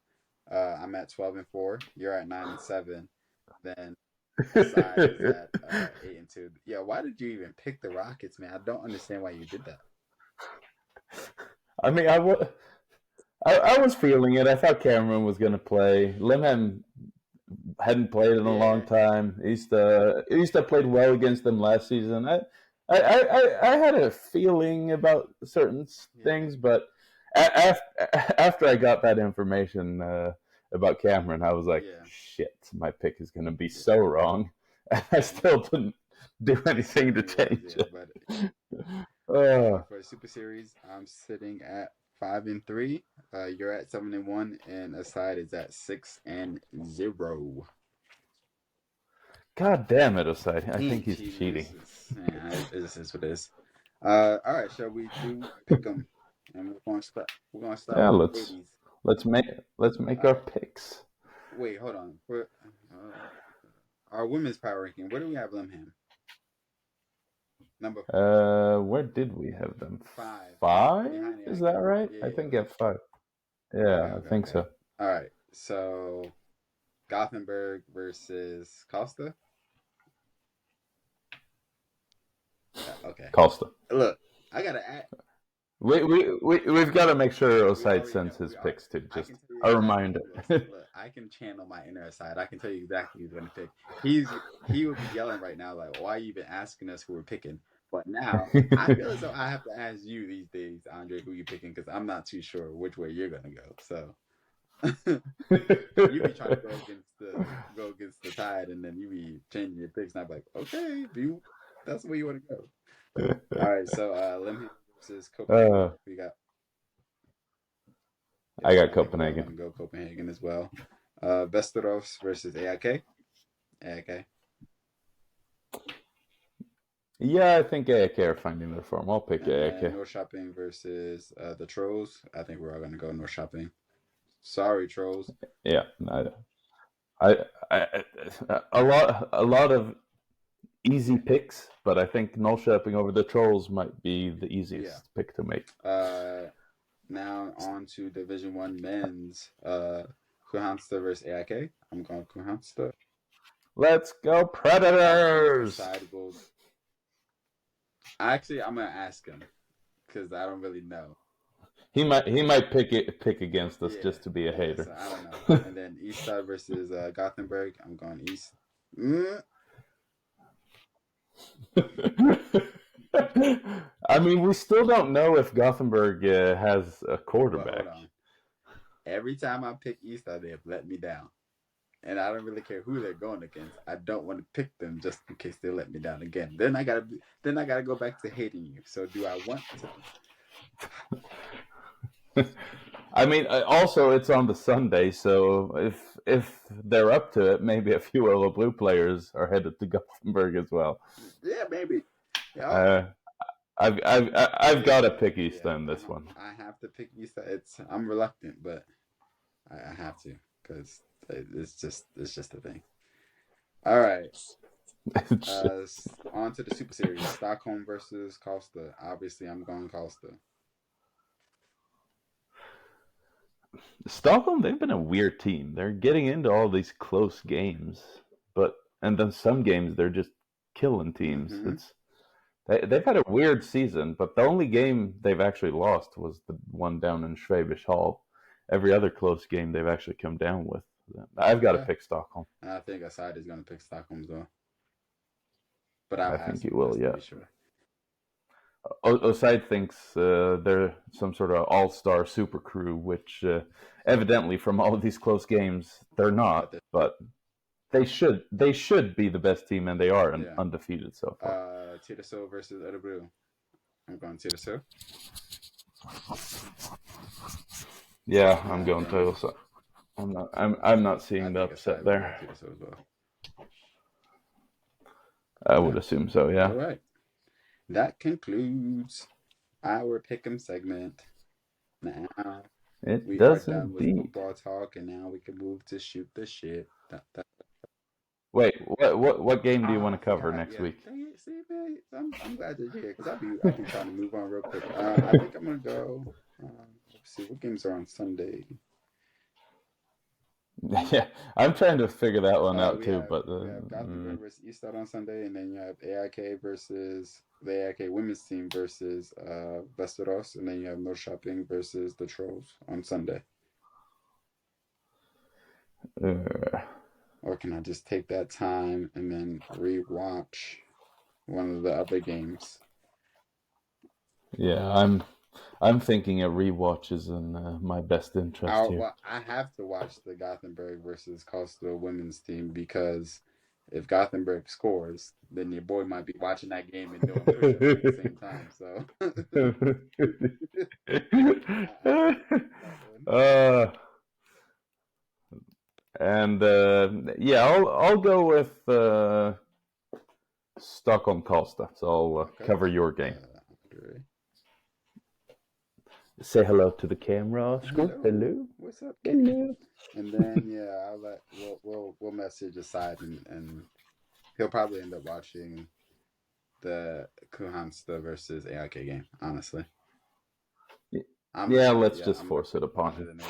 I'm at 12 and 4. You're at 9 and 7. Then Aside is at 8 and 2. Yeah, why did you even pick the Rockets, man? I don't understand why you did that. I mean, I was feeling it. I thought Cameron was going to play. Limham hadn't played in a long Yeah, time. East played well against them last season. I had a feeling about certain yeah, things, but after I got that information about Cameron, I was like, yeah. shit, my pick is going to be Yeah. so wrong. And I still didn't do It anything to certainly was, change yeah. it. But For the Super Series, I'm sitting at 5-3. You're at 7-1, and Aside is at 6-0. God damn it, Osai. I He think ain't he's cheating. cheating. This is what it is. All right, shall we do pick 'em? And we're gonna start. We're gonna start Yeah, with the let's ladies. let's make let's make All our right. picks. Wait, hold on. For our women's power ranking, where do we have Limham? Number Where did we have them? 5. Five? Behind Is the that IK. right? Yeah, I yeah. think at five. Okay, Yeah, I okay, think okay. so. All right. So Gothenburg versus Costa. Okay. Costa. Look, I gotta add. We've got to make sure We Oside already know. sends his We are. picks too. I Just can tell you a exactly. reminder. Look, I can channel my inner Aside. I can tell you exactly who's gonna pick. He would be yelling right now, like, "Why are you even asking us who we're picking?" But now I feel as though I have to ask you these days, Andre, who you picking, because I'm not too sure which way you're gonna go. So you be trying to go against the tide, and then you be changing your picks, and I'm like, okay, that's the way you want to go. All right, so Limham versus Copenhagen. We got. I Yep, got I think we're all Copenhagen. gonna go Copenhagen as well. Vesteros versus AIK. AIK. Yeah, I think AAK are finding their form. I'll pick And then AAK. North Shopping versus the Trolls. I think we're all gonna go North Shopping. Sorry, Trolls. Yeah, I a lot of easy picks, but I think Norrköping over the Trolls might be the easiest pick to make. Now on to Division 1 men's. Kristianstad versus AIK. I'm going Kristianstad. Let's go Predators! Actually, I'm gonna ask him because I don't really know. He might pick against us just to be a hater. So I don't know. And then East Side versus Gothenburg. I'm going East. I mean, we still don't know if Gothenburg has a quarterback. Well, hold on. Every time I pick East Side, they have let me down. And I don't really care who they're going against. I don't want to pick them just in case they let me down again. Then I gotta go back to hating you. So do I want to? I mean, also it's on the Sunday, so if they're up to it, maybe a few Yellow Blue players are headed to Gothenburg as well. Yeah, maybe. Yeah. I've got to pick East End this one. I have to pick East End. I'm reluctant, but I have to because it's just a thing. All right. On to the Super Series. Stockholm versus Costa. Obviously, I'm going Costa. Stockholm, they've been a weird team. They're getting into all these close games, and then some games they're just killing teams. Mm-hmm. They've had a weird season, but the only game they've actually lost was the one down in Schwäbisch Hall. Every other close game they've actually come down with. I've got to pick Stockholm. And I think Aside is going to pick Stockholm as well. But I think he will, yeah. Sure. Oside thinks they're some sort of all-star super crew, which evidently from all of these close games they're not. But they should be the best team, and they are undefeated so far. Tyresö versus Örebro. I'm going Tyresö. Yeah, I'm going Tyresö. I'm not seeing the upset there. Tyresö as well. I would assume so, yeah. All right. That concludes our pick'em segment. Now we are done with football talk, and now we can move to shoot the shit. Wait, what game do you want to cover next week? See, man, I'm glad you're here because I'll be trying to move on real quick. I think I'm gonna go. Let's see, what games are on Sunday? Yeah, I'm trying to figure that one out too. But we have Gothenburg versus East Side on Sunday, and then you have AIK versus the AIK women's team versus Västerås, and then you have Norrköping versus the Trolls on Sunday. Or can I just take that time and then rewatch one of the other games? Yeah, I'm thinking a rewatch is in my best interest here. Well, I have to watch the Gothenburg versus Costa women's team because if Gothenburg scores, then your boy might be watching that game and doing push-ups at the same time. So I take that one. uh, and yeah, I'll go with Stockholm Costa. So I'll Okay. cover your game. Andre. Say hello to the camera, Oscar. Hello. What's up? Hello. And then yeah, we'll message aside and he'll probably end up watching the Kuhansta versus AIK game, honestly. Yeah, let's just force it upon him.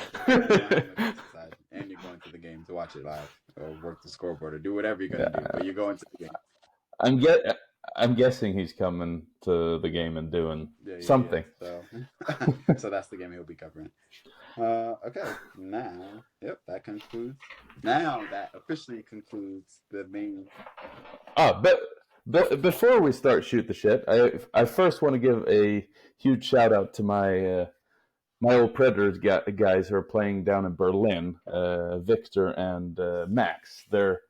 And you're going to the game to watch it live or work the scoreboard or do whatever you're going to do, but you're going to the game. I'm guessing he's coming to the game and doing something. So that's the game he'll be covering. Okay, that concludes. Now that officially concludes the main. But before we start shoot the shit, I first want to give a huge shout out to my old Predators guys who are playing down in Berlin, Victor and Max. They're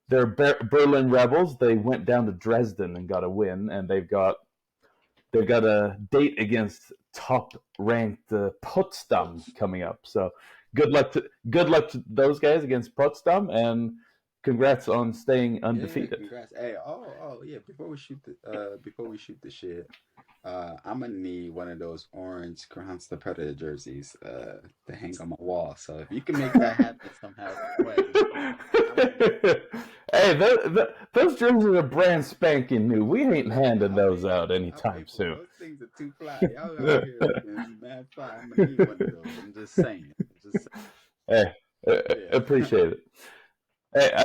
Berlin Rebels. They went down to Dresden and got a win, and they've got a date against top-ranked Potsdam coming up. So good luck to those guys against Potsdam, and congrats on staying undefeated. Yeah, congrats. Hey, yeah. Before we shoot the shit, I'm gonna need one of those orange Krihansta Predator jerseys to hang on my wall. So if you can make that happen somehow, hey, those jerseys are brand spanking new. We ain't handing those out anytime soon. Those things are too fly. Y'all out here looking mad fly. I'm gonna need one of those. I'm just saying. Hey, appreciate it. Hey,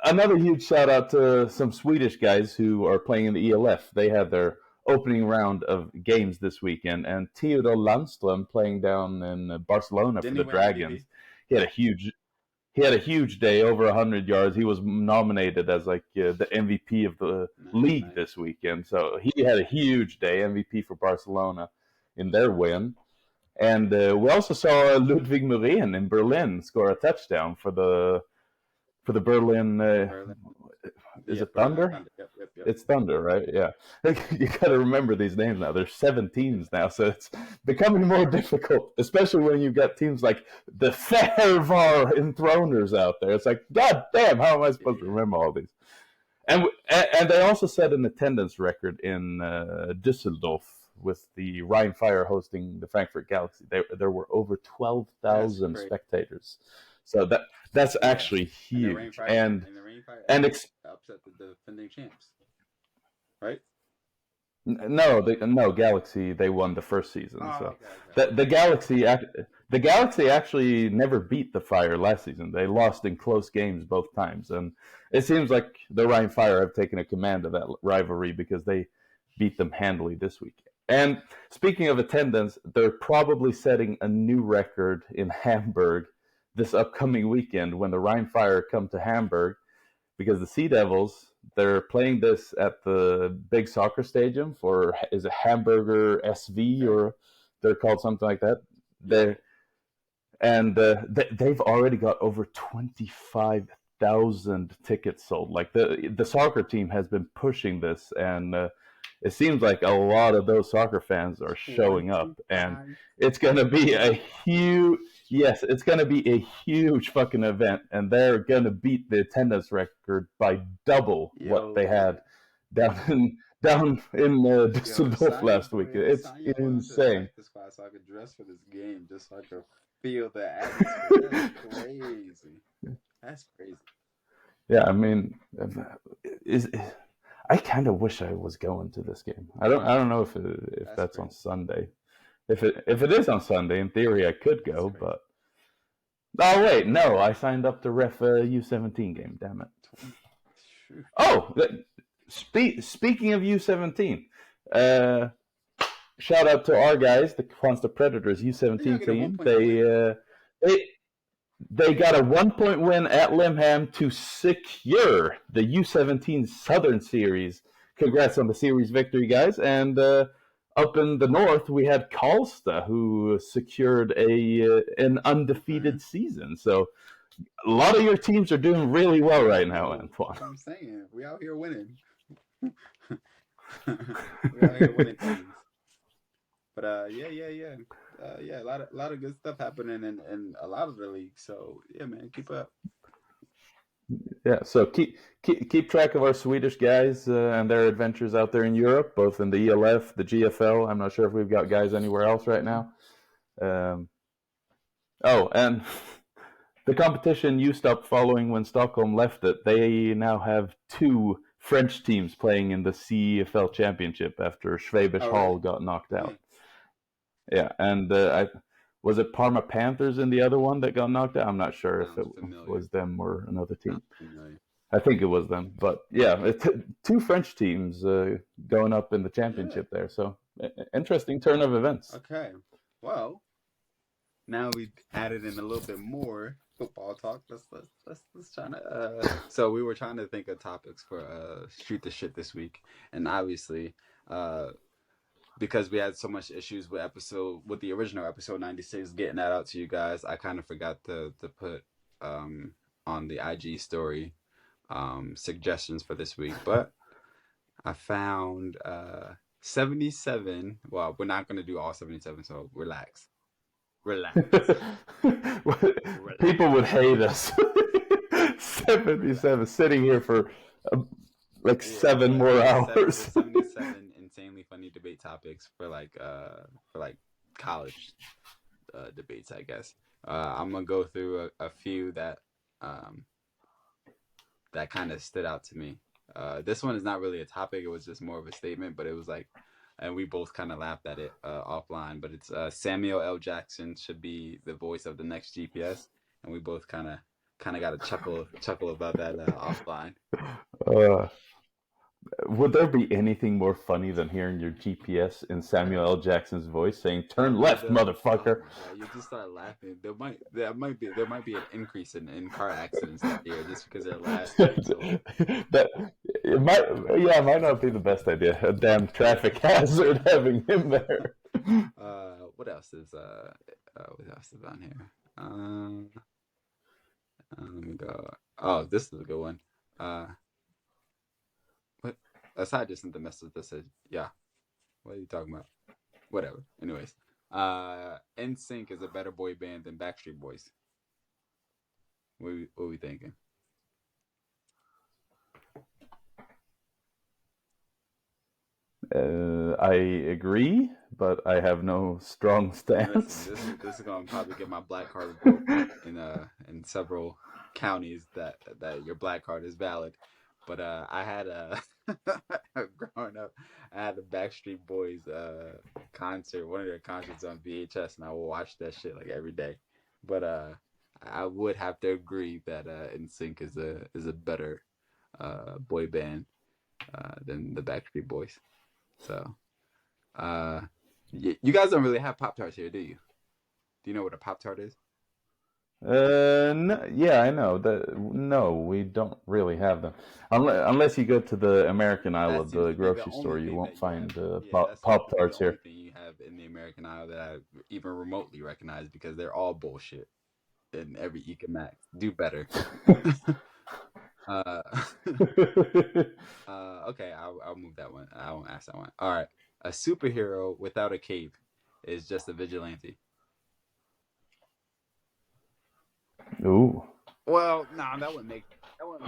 another huge shout out to some Swedish guys who are playing in the ELF. They had their opening round of games this weekend, and Theodor Landström playing down in Barcelona for the Dragons. He had a huge day, over 100 yards. He was nominated as the MVP of the league this weekend. So he had a huge day, MVP for Barcelona in their win. And we also saw Ludwig Muren in Berlin score a touchdown for the Berlin. Is it Thunder? Yep. It's Thunder, right? Yeah. You got to remember these names now. There's 7 teams now, so it's becoming more difficult, especially when you've got teams like the Fervar Enthroners out there. It's like, God damn, how am I supposed to remember all these? And they also set an attendance record in Düsseldorf with the Rhein Fire hosting the Frankfurt Galaxy. There were over 12,000 spectators. So that's actually huge. And upset the defending champs, right? No, Galaxy. They won the first season. Okay. The Galaxy actually never beat the Fire last season. They lost in close games both times, and it seems like the Rhein Fire have taken a command of that rivalry because they beat them handily this week. And speaking of attendance, they're probably setting a new record in Hamburg this upcoming weekend when the Rhein Fire come to Hamburg, because the Sea Devils, they're playing this at the big soccer stadium is it Hamburger SV, or they're called something like that. They've already got over 25,000 tickets sold. Like the soccer team has been pushing this, and it seems like a lot of those soccer fans are showing up, and it's going to be it's going to be a huge fucking event, and they're going to beat the attendance record by double what they had down in Düsseldorf last week. It's insane. So I could dress for this game, just so I could feel the atmosphere. That's crazy. Yeah, I mean, I kind of wish I was going to this game. I don't know if that's on Sunday. If it is on Sunday, in theory I could go, but oh wait, no, I signed up to ref a U17 game. Damn it! Oh, speaking of U17, shout out to our guys, the Krihansta Predators U17 team. They got a 1-point win at Limham to secure the U17 Southern Series. Congrats on the series victory, guys! And up in the north, we had Karlstad, who secured an undefeated season. So A lot of your teams are doing really well right now, Antoine. I'm saying we out here winning. We out here winning things. But yeah. A lot of good stuff happening in a lot of the leagues. So yeah, man, keep up. Yeah, so keep track of our Swedish guys and their adventures out there in Europe, both in the ELF, the GFL. I'm not sure if we've got guys anywhere else right now. And the competition you stopped following when Stockholm left it. They now have 2 French teams playing in the CFL Championship after Schwäbisch Hall got knocked out. Yeah, and was it Parma Panthers in the other one that got knocked out? I'm not sure if it was them or another team. I think it was them. But yeah, 2 French teams going up in the championship there. So interesting turn of events. Okay. Well, now we've added in a little bit more football talk. Let's try to. So we were trying to think of topics for shoot the shit this week, and obviously, because we had so much issues with the original episode 96, getting that out to you guys, I kind of forgot to put on the IG story suggestions for this week, but I found 77. Well, we're not gonna do all 77, so relax. People would hate us. 77 sitting here for 7 more hours. 77 insanely funny debate topics for college debates, I guess. I'm gonna go through a few that kind of stood out to me. This one is not really a topic; it was just more of a statement. But it was like, and we both kind of laughed at it offline. But it's Samuel L. Jackson should be the voice of the next GPS, and we both kind of got a chuckle about that offline. Would there be anything more funny than hearing your GPS in Samuel L. Jackson's voice saying "Turn left, motherfucker"? Oh, you just start laughing. There might be an increase in car accidents that year just because they're laughing. It might not be the best idea. A damn traffic hazard having him there. What else is on here? Let me go. Oh, this is a good one. What? Aside just sent the message that said, yeah. What are you talking about? Whatever. Anyways, NSYNC is a better boy band than Backstreet Boys. What are we thinking? I agree, but I have no strong stance. Listen, this is gonna probably get my black card in several counties that your black card is valid. But I had growing up, I had a Backstreet Boys concert, one of their concerts on VHS, and I would watch that shit like every day. But I would have to agree that NSYNC is a better boy band than the Backstreet Boys. So, you guys don't really have Pop-Tarts here, do you? Do you know what a Pop-Tart is? No, yeah, I know that. No, we don't really have them. Unless you go to the American Aisle of the grocery store, you won't find Pop-Tarts here. That's the only thing you have in the American Aisle that I even remotely recognize, because they're all bullshit. And every Ecomax, do better. Okay, I'll move that one. I won't ask that one. All right, a superhero without a cape is just a vigilante. Ooh. Well, no, that wouldn't make.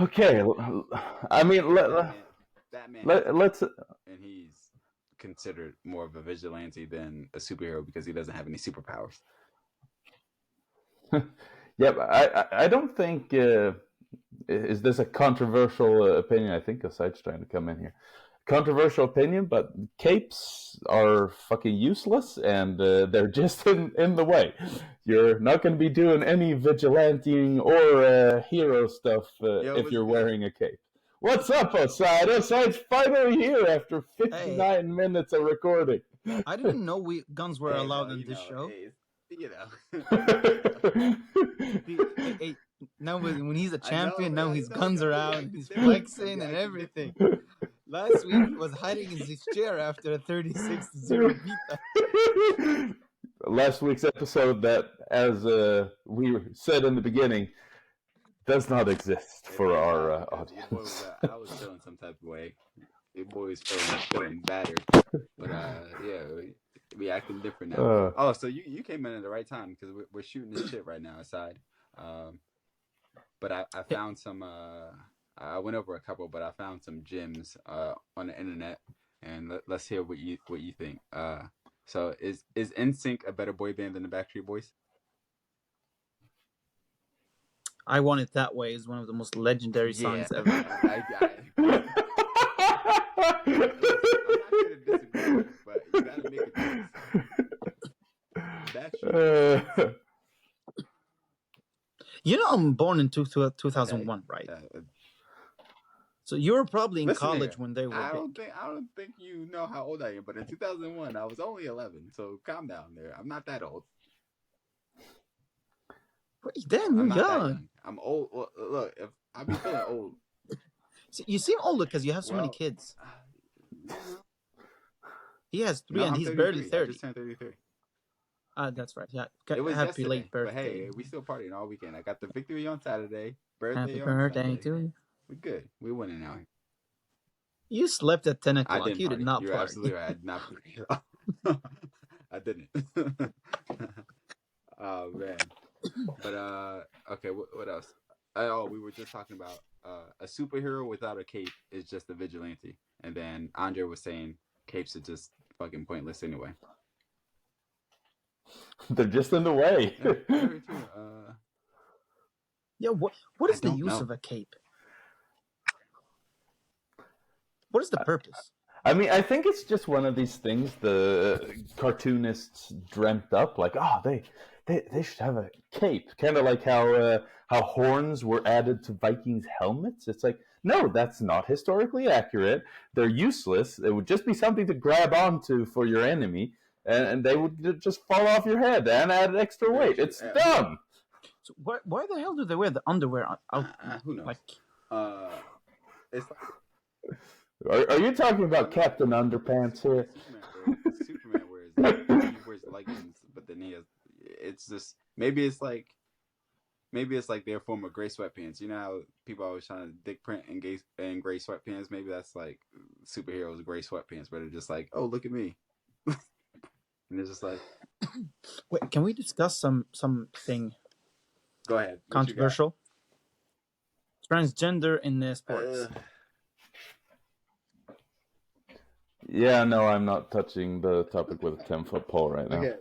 Okay, I mean, Batman. Let's. And he's considered more of a vigilante than a superhero because he doesn't have any superpowers. Yeah, I don't think. Is this a controversial opinion? I think Osaid's trying to come in here. Controversial opinion, but capes are fucking useless, and they're just in the way. You're not going to be doing any vigilanting or hero stuff if you're wearing a cape. What's up, Osaid? Osaid's finally here after 59 minutes of recording. I didn't know guns were allowed in this show. Now when he's a champion, now his guns are out, he's flexing and everything. Last week he was hiding in his chair after a 36-0 beatdown. Last week's episode, that, as we said in the beginning, does not exist for our Your boy audience. I was feeling some type of way. Your boy was feeling battered, but yeah, we acting different now. Oh, so you came in at the right time because we're shooting this shit right now aside. But I found some. I went over a couple, but I found some gems on the internet, and let's hear what you think. So is NSYNC a better boy band than the Backstreet Boys? I Want It That Way is one of the most legendary songs ever. I'm not gonna disagree, but you gotta make a choice. You know, I'm born in 2001, right? So you were probably in college when they were I don't think you know how old I am, but in 2001 I was only 11. So calm down there. I'm not that old. Wait, damn, you're young. I'm old. Look, if I be feeling old. See, you seem older because you have so many kids. He has 3 and he's barely 30. I just turned 33. That's right. Yeah. It was happy yesterday, late birthday. But hey, we still partying all weekend. I got the victory on Saturday. Happy birthday to you. We good. We winning now. You slept at 10 o'clock. You did not You're party. Absolutely right. I did not party. I didn't. Oh man. But okay. What else? Oh, we were just talking about a superhero without a cape is just a vigilante, and then Andre was saying capes are just fucking pointless anyway. They're just in the way. Yeah, very true. Yeah, what is the use of a cape? What is the purpose? I mean, I think it's just one of these things the cartoonists dreamt up. Like, they should have a cape, kind of like how horns were added to Vikings' helmets. It's like, no, that's not historically accurate. They're useless. It would just be something to grab onto for your enemy, and they would just fall off your head and add extra weight. It's dumb. So why the hell do they wear the underwear out? Who knows? It's like, are you talking about Captain Underpants here? Superman wears leggings, but then he has. It's just maybe it's like their form of gray sweatpants. You know how people always trying to dick print in gray sweatpants. Maybe that's like superheroes gray sweatpants, where they're just like, oh, look at me, and it's just like. Wait, can we discuss something? Go ahead. Controversial. Transgender in sports. Yeah, no, I'm not touching the topic with a 10-foot pole right now. Okay.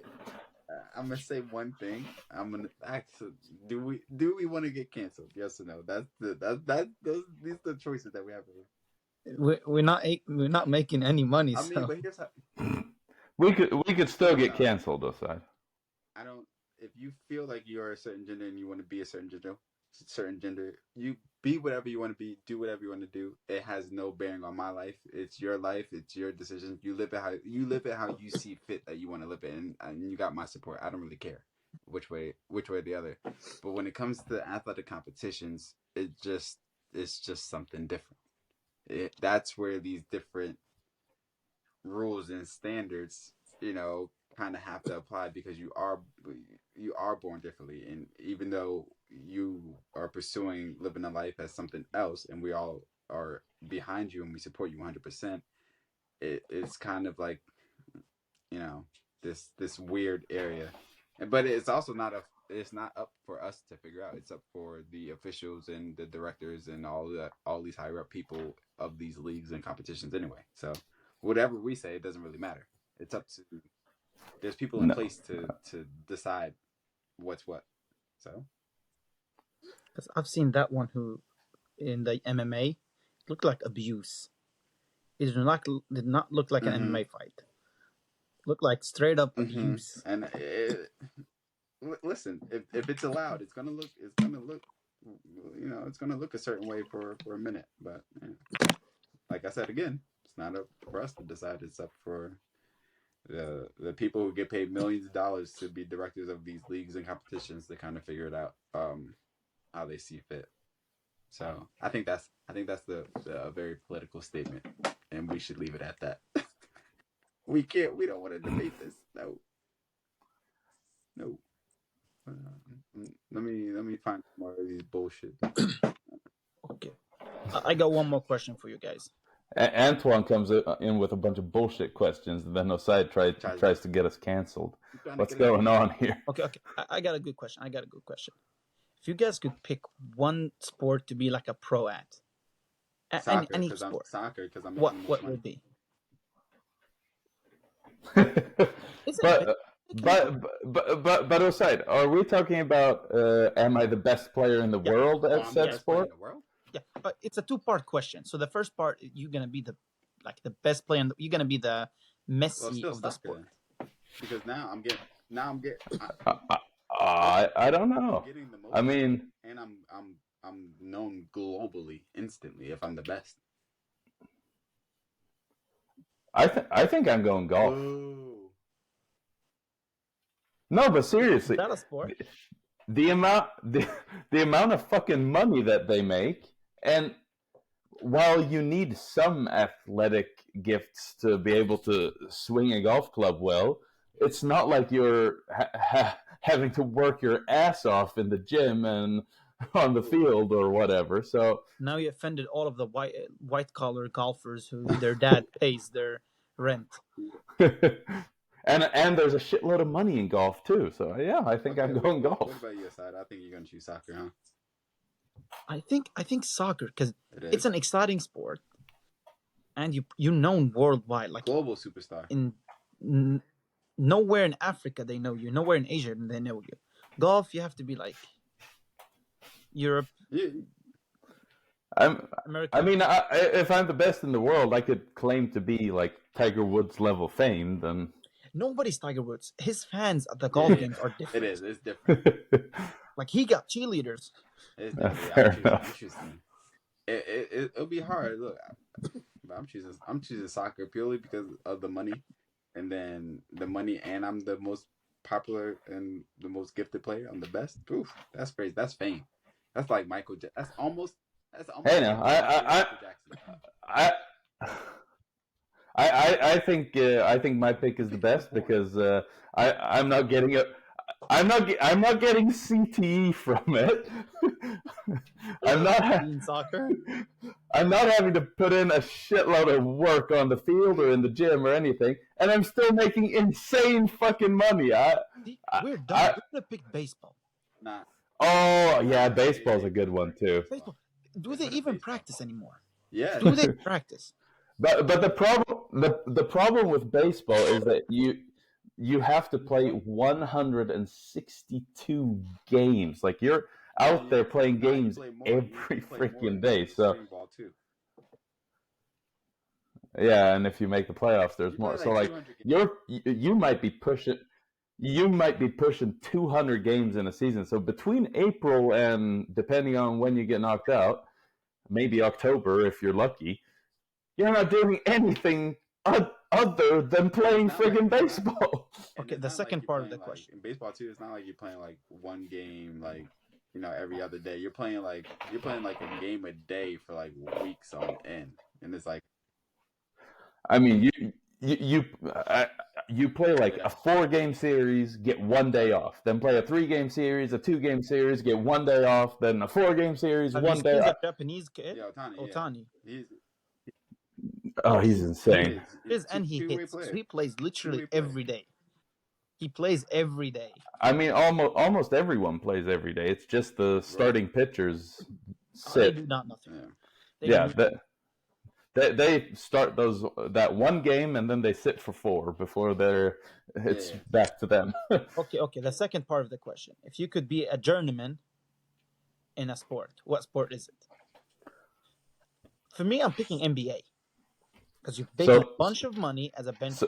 I'm gonna say one thing. I'm gonna actually do we want to get canceled? Yes or no? These are the choices that we have. We're not making any money. I mean, but here's how we could still get canceled, aside. I don't. If you feel like you're a certain gender and you want to be a certain gender, you be whatever you want to be, do whatever you want to do. It has no bearing on my life. It's your life. It's your decision. You live it how you see fit that you want to live it, and you got my support. I don't really care which way or the other. But when it comes to athletic competitions, it's just something different. That's where these different rules and standards, kind of have to apply, because you are born differently, and even though you are pursuing living a life as something else, and we all are behind you and we support you 100%, it's kind of like this weird area, but it's also not up for us to figure out. It's up for the officials and the directors and all these higher up people of these leagues and competitions anyway. So whatever we say, it doesn't really matter. It's up to there's people in place to decide what's what. So, because I've seen that one who in the MMA looked like abuse. It did not look like an MMA fight. Looked like straight up abuse. And listen, if it's allowed, it's gonna look a certain way for a minute. But like I said again, it's not up for us to decide. It's up for the people who get paid millions of dollars to be directors of these leagues and competitions to kind of figure it out how they see fit. So I think that's the very political statement, and we should leave it at that. We don't want to debate this. No. Let me find more of these bullshit. Okay, I got one more question for you guys. Antoine comes in with a bunch of bullshit questions, and then Osai tries to get us canceled. What's going on here? Okay. I got a good question. If you guys could pick one sport to be like a pro at, Soccer, any because sport, soccer, because I'm what making would be? But Osai, are we talking about am I the best player in the world at said sport? Yeah, but it's a two-part question. So the first part, you're gonna be the best player. You're gonna be the Messi of the sport. Then. Because now I'm getting. I don't know. I mean, and I'm known globally instantly if I'm the best. I think I'm going golf. Ooh. No, but seriously, Is that a sport? The amount of fucking money that they make, and while you need some athletic gifts to be able to swing a golf club well, it's not like you're having to work your ass off in the gym and on the field or whatever. So now you offended all of the white collar golfers who their dad pays their rent. And there's a shitload of money in golf too. So yeah, I think I'm going golf. What about your side? I think you're gonna choose soccer, huh? I think soccer because it's an exciting sport, and you're known worldwide, like global superstar. Nowhere in Africa they know you. Nowhere in Asia they know you. Golf, you have to be like Europe. Yeah. America. I mean, if I'm the best in the world, I could claim to be like Tiger Woods level fame. Then nobody's Tiger Woods. His fans at the golf games are different. It's different. Like he got cheerleaders. It's definitely, I'm choosing. It'll be hard. Look, but I'm choosing soccer purely because of the money, and then the money, and I'm the most popular and the most gifted player. I'm the best. Oof, that's crazy. That's fame. That's like Michael. That's almost. Hey, now I think my pick is the best because I'm not getting a. I'm not getting CTE from it. I'm not having to put in a shitload of work on the field or in the gym or anything, and I'm still making insane fucking money. We're done. We're gonna pick baseball. Nah. Oh yeah, baseball's a good one too. Baseball. Do they even practice anymore? Yeah. Do they practice? But the problem with baseball is that you have to play 162 games. Like you're out there playing games every freaking day. So yeah, and if you make the playoffs, there's more. So like you might be pushing 200 games in a season. So between April and depending on when you get knocked out, maybe October if you're lucky, you're not doing anything other than playing friggin' baseball. Okay, the second part of the question. In baseball too, it's not like you're playing like one game like every other day. You're playing like a game a day for like weeks on end, and it's like. I mean, you play like a 4-game series, get 1 day off. Then play a 3-game series, a 2-game series, get 1 day off. Then a 4-game series, 1 day off. Japanese kid, Otani. Yeah. He's insane. And he hits. So he plays literally every day. He plays every day. I mean, almost everyone plays every day. It's just the starting pitchers sit. They do nothing. They start that one game and then they sit for 4 before it's back to them. Okay. The second part of the question: if you could be a journeyman in a sport, what sport is it? For me, I'm picking NBA because you make a bunch of money as a bench.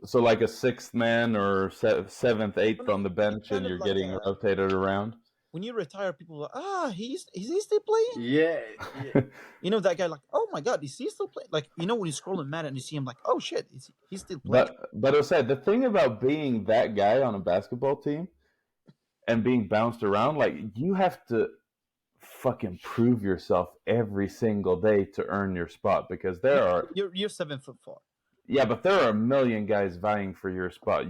So like a 6th man or 7th, 8th on the bench, and you're getting rotated around. When you retire, people are like, is he still playing? Yeah. You know that guy, like, oh my god, is he still playing? Like, when you scroll on Madden and you see him, like, oh shit, he's still playing. But Osai, the thing about being that guy on a basketball team and being bounced around, like, you have to fucking prove yourself every single day to earn your spot because there are. You're 7'4". Yeah, but there are a million guys vying for your spot.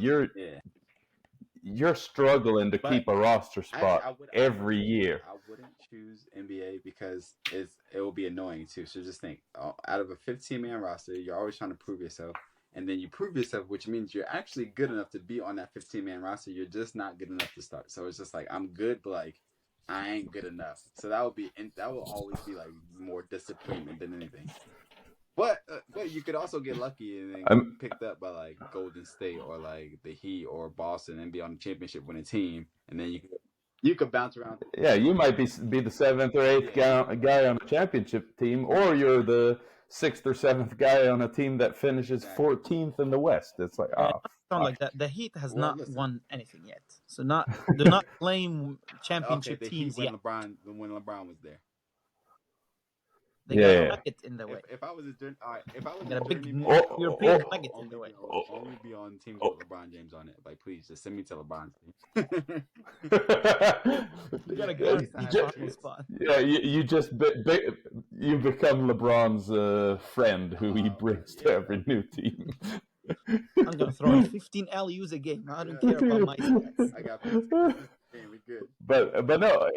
you're struggling to But keep a roster actually, spot every year. I wouldn't choose NBA because it will be annoying too. So just think, out of a 15-man roster, you're always trying to prove yourself, and then you prove yourself, which means you're actually good enough to be on that 15-man roster. You're just not good enough to start. So it's just like I'm good, but like I ain't good enough. So that will always be like more disappointment than anything. But you could also get lucky and then get picked up by like Golden State or like the Heat or Boston and be on the championship winning team, and then you could bounce around. Yeah, you might be the 7th or 8th guy on a championship team, or you're the 6th or 7th guy on a team that finishes 14th in the West. It's like, sound like that. The Heat has not won anything yet, so do not claim championship teams when yet. LeBron was there. They got a nugget in the way. If I was a big European nugget in the way. Only be on teams with LeBron James on it. Like, please, just send me to LeBron's team. You gotta go spot. Yeah, you just you become LeBron's friend who he brings to every new team. I'm gonna throw 15 alley-oops a game. I don't care about my stats. I got 15. We're good. But no.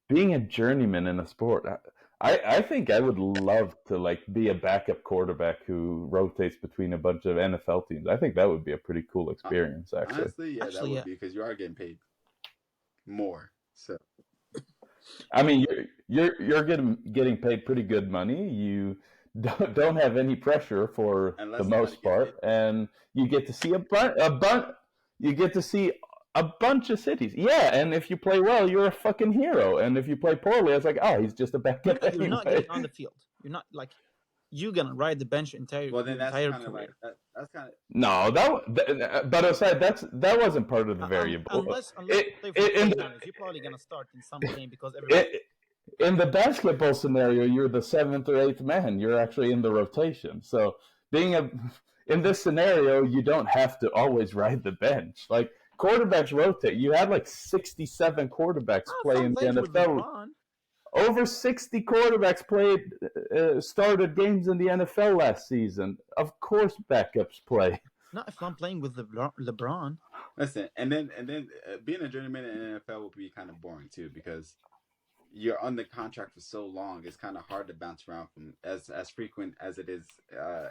Being a journeyman in a sport, I think I would love to like be a backup quarterback who rotates between a bunch of NFL teams. I think that would be a pretty cool experience, actually. Honestly, that would be because you are getting paid more. So, I mean, you're getting paid pretty good money. You don't have any pressure for the most part, and you get to see you get to see a bunch of cities. Yeah, and if you play well, you're a fucking hero. And if you play poorly, it's like, he's just a backup. You're not getting on the field. You're not like you're gonna ride the bench entire career. That's kind of no. But aside, that wasn't part of the variable. Unless you're probably gonna start in some game because in the basketball scenario, you're the 7th or 8th man. You're actually in the rotation. So in this scenario, you don't have to always ride the bench. Like, quarterbacks rotate. You had like 67 quarterbacks play in the NFL. Over 60 quarterbacks started games in the NFL last season. Of course, backups play. Not if I'm playing with LeBron. Listen, and then being a journeyman in the NFL would be kind of boring too because you're on the contract for so long. It's kind of hard to bounce around from as frequent as it is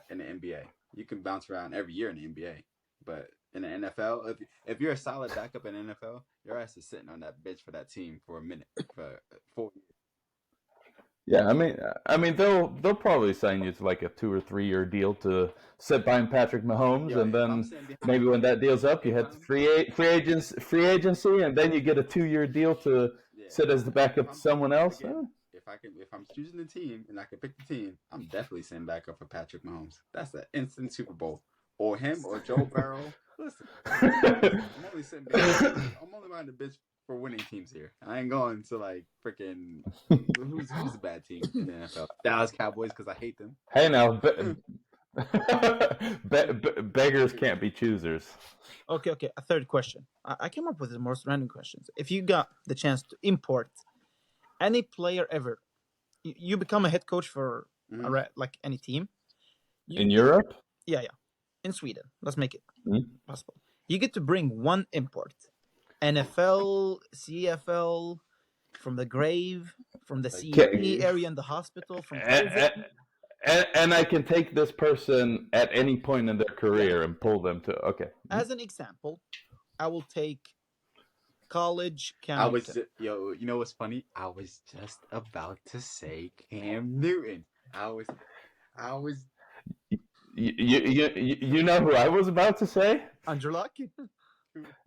in the NBA. You can bounce around every year in the NBA, but in the NFL, if you're a solid backup in the NFL, your ass is sitting on that bench for that team for a minute, for 4 years. Yeah, I mean, they'll probably sign you to like a 2 or 3 year deal to sit behind Patrick Mahomes, and then maybe when that deal's up, you head to free agency, and then you get a 2-year deal to sit as the backup to someone else. If I'm choosing the team and I can pick the team, I'm definitely sitting back up for Patrick Mahomes. That's an instant Super Bowl, or him or Joe Burrow. Listen, I'm only sitting there. I'm only behind the bitch for winning teams here. I ain't going to like freaking who's a bad team in the NFL? Dallas Cowboys because I hate them. Hey now, beggars can't be choosers. Okay. A third question. I came up with the most random questions. If you got the chance to import any player ever, you become a head coach for like any team in Europe. Yeah. In Sweden, let's make it possible. You get to bring one import. NFL, CFL, from the grave, from the CE area in the hospital, from and I can take this person at any point in their career and pull them to As an example, I will take college Cam Newton. You know what's funny? I was just about to say Cam Newton. I was. You know who I was about to say? Andrew Luck?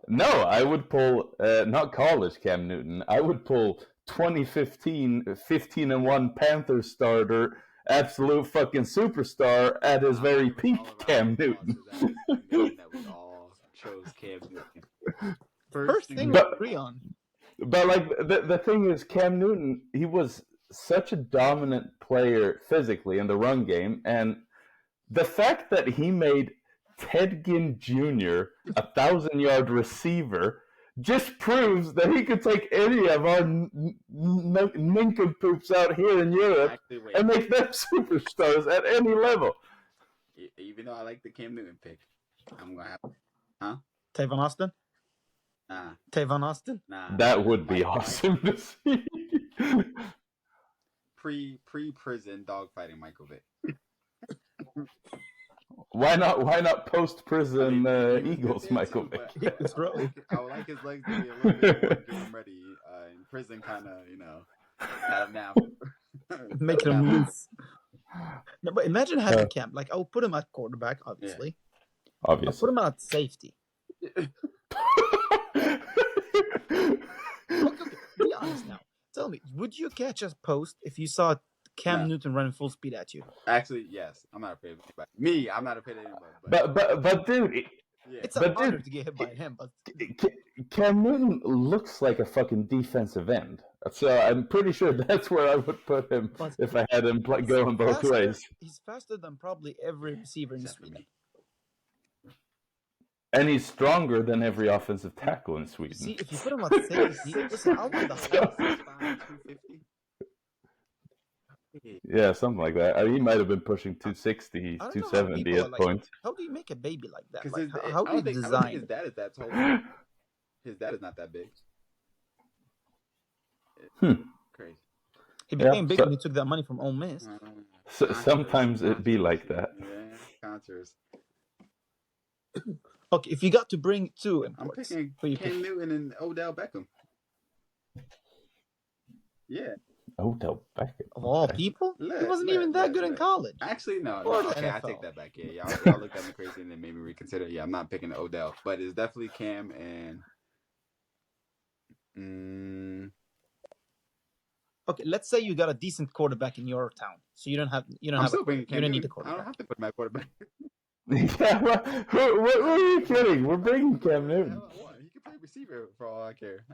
No, I would pull not college Cam Newton. I would pull 2015 15-1 Panthers starter, absolute fucking superstar at his very peak, Cam Newton. That we all chose Cam Newton. First thing we agree on. But like the thing is, Cam Newton, he was such a dominant player physically in the run game, and the fact that he made Ted Ginn Jr. 1,000-yard receiver just proves that he could take any of our nincompoops out here in Europe and make them superstars at any level. Even though I like the Cam Newton pick, I'm gonna have Tavon Austin? Nah, Tavon Austin? nah. That would be Mike- awesome to see. Pre-prison dogfighting Michael Vick. Why not post prison I mean, he was good Eagles, there Michael too, Vick? but Eagles, bro. I would like his legs to be a little bit more game ready. In prison, kind of, got him down. Make Got him down. loose. No, but imagine having Cam. Like, I'll put him at quarterback, obviously. I'll put Obviously. him at safety. Okay, be honest now. Tell me, would you catch a post if you saw Cam No. Newton running full speed at you? Actually, yes. I'm not afraid of anybody. Me, I'm not afraid of anybody. but dude, yeah. It's an But honor dude- to get hit by him, but Cam Newton looks like a fucking defensive end. So I'm pretty sure that's where I would put him But- if I had him going both faster- ways. He's faster than probably every receiver in Except for Sweden. me. And he's stronger than every offensive tackle in Sweden. See, if you put him at safety, listen, I want the So- height. 250. Yeah, something like that. He might have been pushing 260, I don't know how 270 people at are like- points. How do you make a baby like that? Because Like, how do you I don't think design? his dad is that tall. His dad is not that big. Crazy. He became Yeah, big so- when he took that money from Ole Miss. So, sometimes it be like that. Yeah, contours. Okay, if you got to bring two I'm imports, picking who you Cam pick? Newton and Odell Beckham. Yeah. Odell Beckham. Of all Okay. people, he Look, wasn't look, even that look, good in look. college. Actually, no. Or the Okay, I NFL. take that back. Yeah, y'all looked at me crazy and then made me reconsider. Yeah, I'm not picking Odell, but it's definitely Cam and. Okay, let's say you got a decent quarterback in your town, so you don't have I'm a, still bringing you Cam don't need a Newton. I don't quarterback. have to put my quarterback. Yeah, what are you kidding? We're bringing Cam Newton. Hell, I want. He can play receiver for all I care.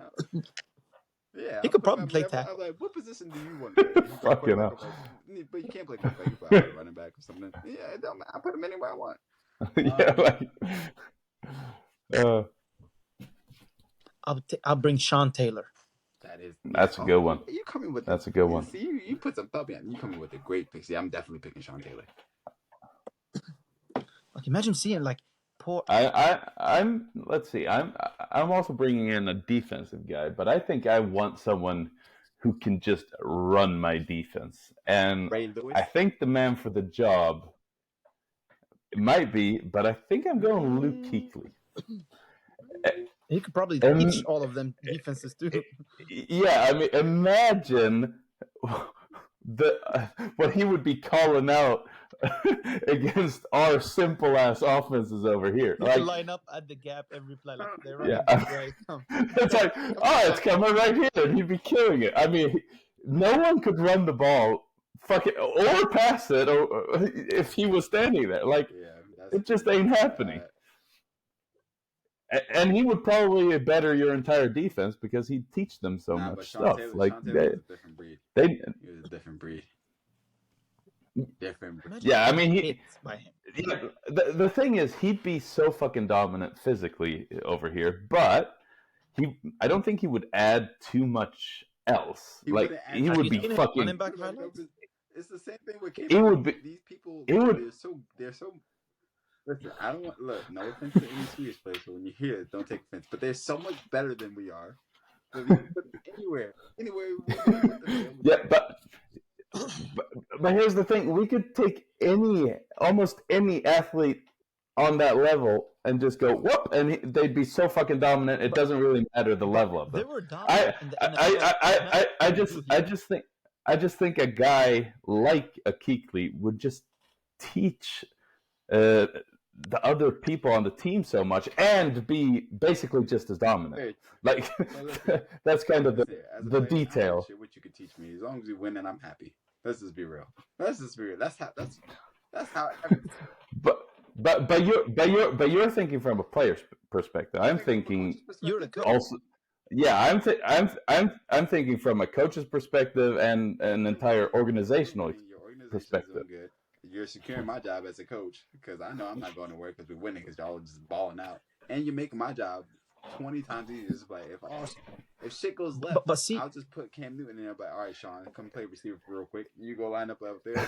Yeah, He I'll could put probably him play at whatever- tackle. I'm like, what position do you want to play? He's like, Fucking quarterback. hell. I'm like, but you can't play quarterback. You play running back or something. Yeah, it don't matter. I put him anywhere I want. Yeah, like. I'll bring Sean Taylor. That is. That's a good one. You coming with? That's a good one. See, you put some thought behind. You coming with a great pick. See, I'm definitely picking Sean Taylor. Like, imagine seeing like poor. I'm. Let's see. I'm also bringing in a defensive guy, but I think I want someone who can just run my defense, and Ray Lewis. I think the man for the job. It might be, but I think I'm going Luke Kuechly. He could probably And- teach all of them defenses too. Yeah, I mean, imagine what he would be calling out against our simple ass offenses over here. He Like, could line up at the gap every play. Like they're running Yeah. this way. Come. it's like, oh, it's coming right here, and he'd be killing it. I mean, no one could run the ball, or pass it, or if he was standing there. Like, Yeah, it just ain't happening. And he would probably better your entire defense because he'd teach them so Nah, but much Sean stuff. Taylor, Like, Sean Taylor was a different breed. they He was a different breed. Different breed. Imagine Yeah, I getting mean, he- hit by him. Yeah, the thing is, he'd be so fucking dominant physically over here, but I don't think he would add too much else. He Like, wouldn't add- he Have would you be seen him fucking. running back highlights? It's the same thing with It would be- these people. it would- They're so. Listen, I don't want. Look, no offense to any Swedish players, but when you hear it, don't take offense. But they're so much better than we are. So we can put them anywhere, we can put them. Yeah, but here's the thing: we could take almost any athlete on that level and just go whoop, and they'd be so fucking dominant. It doesn't really matter the level of They them. were dominant in the NFL. I just think a guy like a Kuechly would just teach the other people on the team so much and be basically just as dominant. Hey, Like, listen. that's kind of As a the player, I don't detail. give a shit what you can teach me. As long as you win and I'm happy. Let's just be real. Let's just be real. That's how. But you're thinking from a player's perspective. I'm thinking You're the coach. also. Yeah, I'm thinking from a coach's perspective and an entire organizational. Your organization's perspective. doing good. You're securing my job as a coach because I know I'm not going to work because we're winning because y'all are just balling out, and you're making my job 20 times easier. Just like if shit goes left, But see, I'll just put Cam Newton in there. But all right, Sean, come play receiver real quick. You go line up there.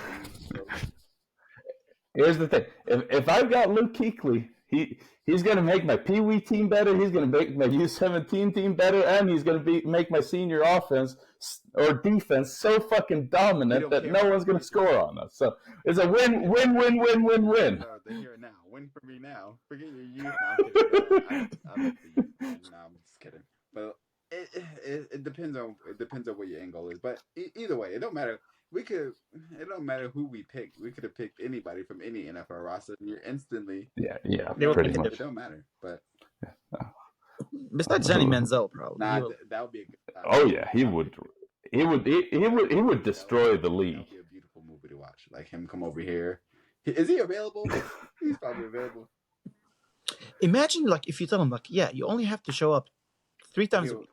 Here's the thing: if I've got Luke Kuechly he's going to make my Pee Wee team better. He's going to make my U17 team better, and he's going to make my senior offense or defense so fucking dominant that no one's going to score on us. So it's a win. They're here now. Win for me now. Forget your youth. No, I love the youth. No, I'm just kidding. But it depends on what your end goal is. But either way, it don't matter. It don't matter who we pick. We could have picked anybody from any NFL roster. And you're instantly pretty much. It don't matter. But besides Johnny Manziel, probably. That would be a good. Oh yeah, he would destroy the league. That would be a beautiful movie to watch. Like him come over here. Is he available? He's probably available. Imagine like if you tell him like, yeah, you only have to show up 3 times a week.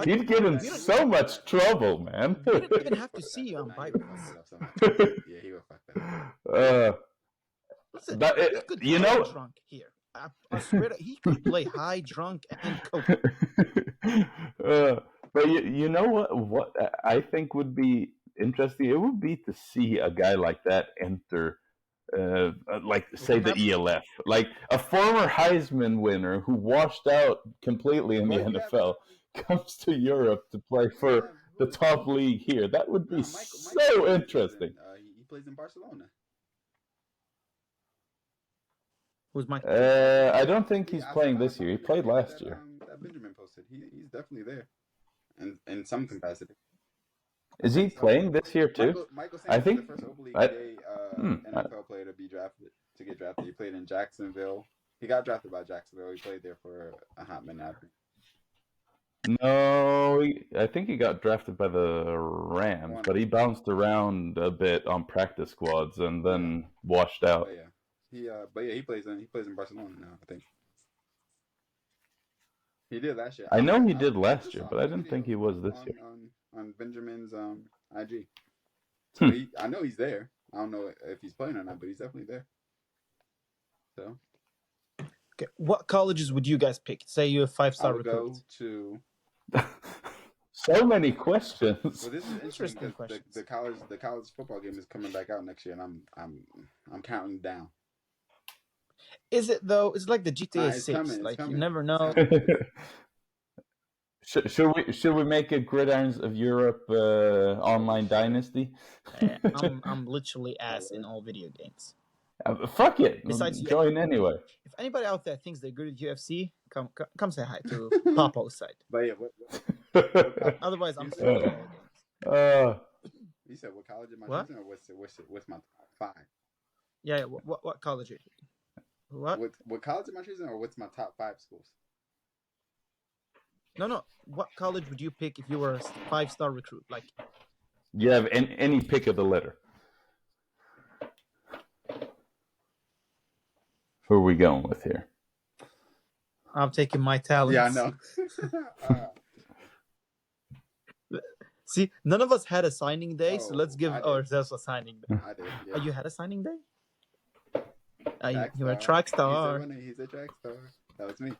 He'd get in so much trouble, man. We don't even have to see you on bye with us. Yeah, he would fuck that. Listen, but he could play drunk here. I swear that he could play high, drunk, and coke. But you know what I think would be interesting? It would be to see a guy like that enter, like say the ELF, like a former Heisman winner who washed out completely in the NFL comes to Europe to play for the top league here. That would be so interesting. He plays in Barcelona. Who's Mike? I don't think he's playing this year. He played last year. That Benjamin posted. He's definitely there, in some capacity. Is he playing this year too? Michael I think. Was the first Open League NFL player to get drafted. He played in Jacksonville. He got drafted by Jacksonville. He played there for a hot minute. No, I think he got drafted by the Rams, but he bounced around a bit on practice squads and then washed out. He plays in Barcelona now, I think. He did last year. I know he did last year, but I didn't think he was this year. On Benjamin's IG. So I know he's there. I don't know if he's playing or not, but he's definitely there. So. Okay, what colleges would you guys pick? Say you're a 5-star recruit. Go to. So many questions. Well, this is interesting because the college football game is coming back out next year, and I'm counting down. Is it though? It's like the GTA 6. You never know. Should we make a Gridirons of Europe online dynasty? I'm literally ass in all video games. Fuck it. Besides, join anyway. If anybody out there thinks they're good at UFC, come say hi to Papo's side. But yeah, otherwise I'm still in all games. You said what college am I choosing, or what's my top 5? Yeah. What college are you? What college am I choosing, or what's my top 5 schools? No. What college would you pick if you were a 5-star recruit? Like, you have any pick of the litter. Who are we going with here? I'm taking my talents. Yeah, I know. See, none of us had a signing day, so let's give ourselves a signing day. I did. Yeah. You had a signing day? You were a track star. He's a track star. That was me.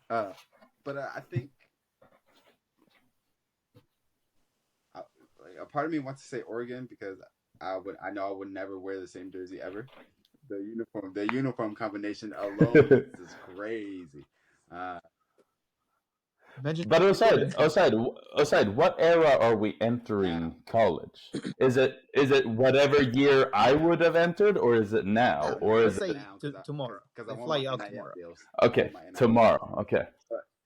But I think a part of me wants to say Oregon because I know I would never wear the same jersey ever. The uniform combination alone is crazy. But aside, what era are we entering college? Is it whatever year I would have entered, or is it now, or is it tomorrow? Because I fly out tomorrow. Okay, tomorrow. Okay.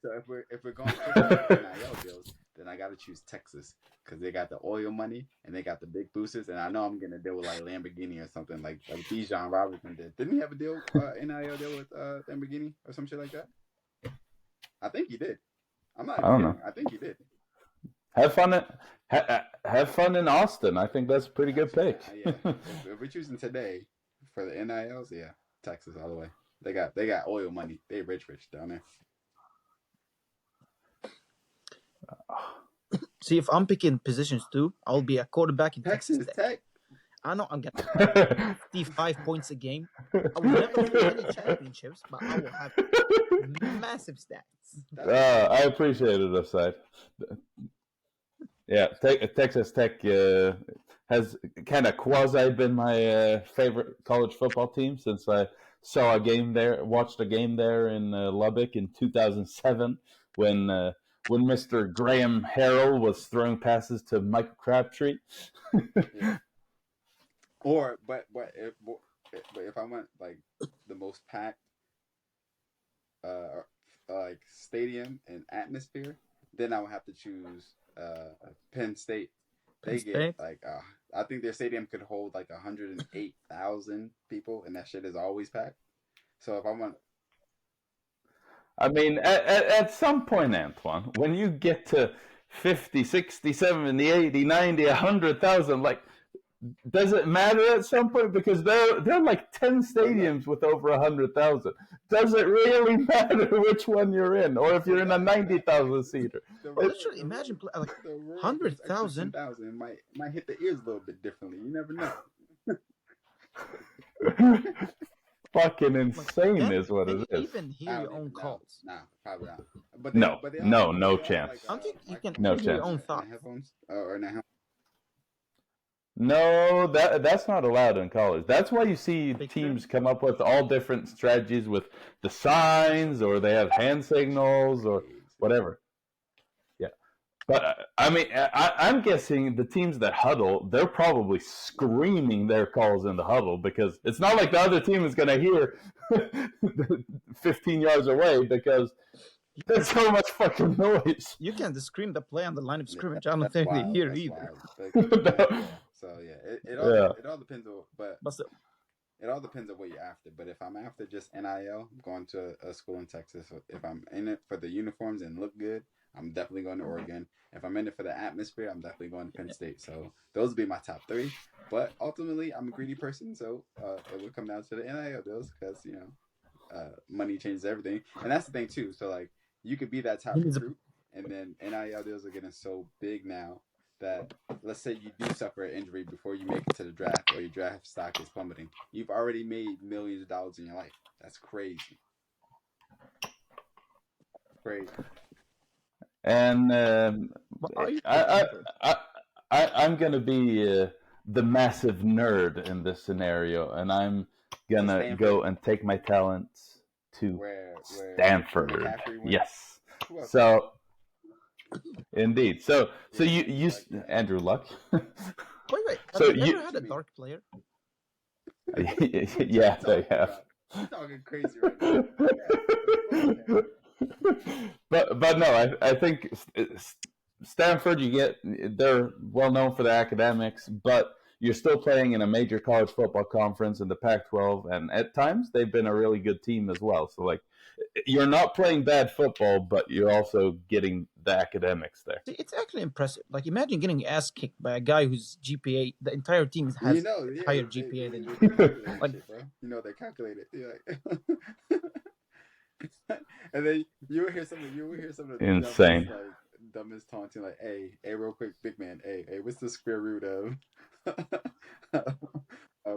So if we're going to NIL deals, then I got to choose Texas because they got the oil money and they got the big boosters, and I know I'm gonna deal with like Lamborghini or something like Bijan Robinson did. Didn't he have a deal, NIL deal with Lamborghini or some shit like that? I think he did. I don't know. I think he did. Have fun in Austin. I think that's a pretty good pick. Yeah. If we're choosing today for the NILs, yeah, Texas all the way. They got oil money. They rich down there. See, if I'm picking positions too, I'll be a quarterback in Texas Tech. I know I'm getting 55 points a game. I will never win any championships, but I will have massive stats. I appreciate it, aside. Yeah, Texas Tech has kind of quasi been my favorite college football team since I saw a game there, watched a game there in Lubbock in 2007 when Mr. Graham Harrell was throwing passes to Michael Crabtree. Yeah. But if I want like the most packed like stadium and atmosphere, then I would have to choose Penn State. They get like I think their stadium could hold like 108,000 people, and that shit is always packed. So if I want, I mean, at some point, Antoine, when you get to 50, 60, 70, 80, 90, 100,000, like, does it matter at some point? Because there are like 10 stadiums with over 100,000. Does it really matter which one you're in, or if you're in a 90,000 seater? Literally, imagine like 100,000 might hit the ears a little bit differently. You never know. Fucking insane is what it is. Even hear your own calls. Nah, probably not. But no chance. I think you can no hear your chance. own thoughts. Or not. No, that's not allowed in college. That's why you see teams come up with all different strategies with the signs, or they have hand signals, or whatever. Yeah, but I mean, I'm guessing the teams that huddle, they're probably screaming their calls in the huddle, because it's not like the other team is going to hear 15 yards away, because there's so much fucking noise. You can scream the play on the line of scrimmage. I don't think they hear either. So yeah, it all depends on, but it all depends on what you're after. But if I'm after just NIL, I'm going to a school in Texas. If I'm in it for the uniforms and look good, I'm definitely going to Oregon. If I'm in it for the atmosphere, I'm definitely going to Penn State. So those would be my top three. But ultimately, I'm a greedy person, so it would come down to the NIL deals, because money changes everything, and that's the thing too. So like, you could be that top recruit, and then NIL deals are getting so big now that, let's say you do suffer an injury before you make it to the draft, or your draft stock is plummeting. You've already made millions of dollars in your life. That's crazy. Crazy. And I'm gonna be the massive nerd in this scenario, and I'm gonna go and take my talents to Stanford. Yes. So, indeed. So you Andrew Luck. Wait. So you never had a dark player? Yeah, they have. You're talking crazy right now. But no, I think Stanford, they're well known for their academics, but you're still playing in a major college football conference in the Pac-12, and at times they've been a really good team as well. So like, you're not playing bad football, but you're also getting the academics there. It's actually impressive. Like, imagine getting your ass kicked by a guy whose GPA, the entire team has higher GPA than you. Like, they calculate it. And then you will hear some of the insane, dumbest taunting, like, hey, real quick, big man, hey, what's the square root of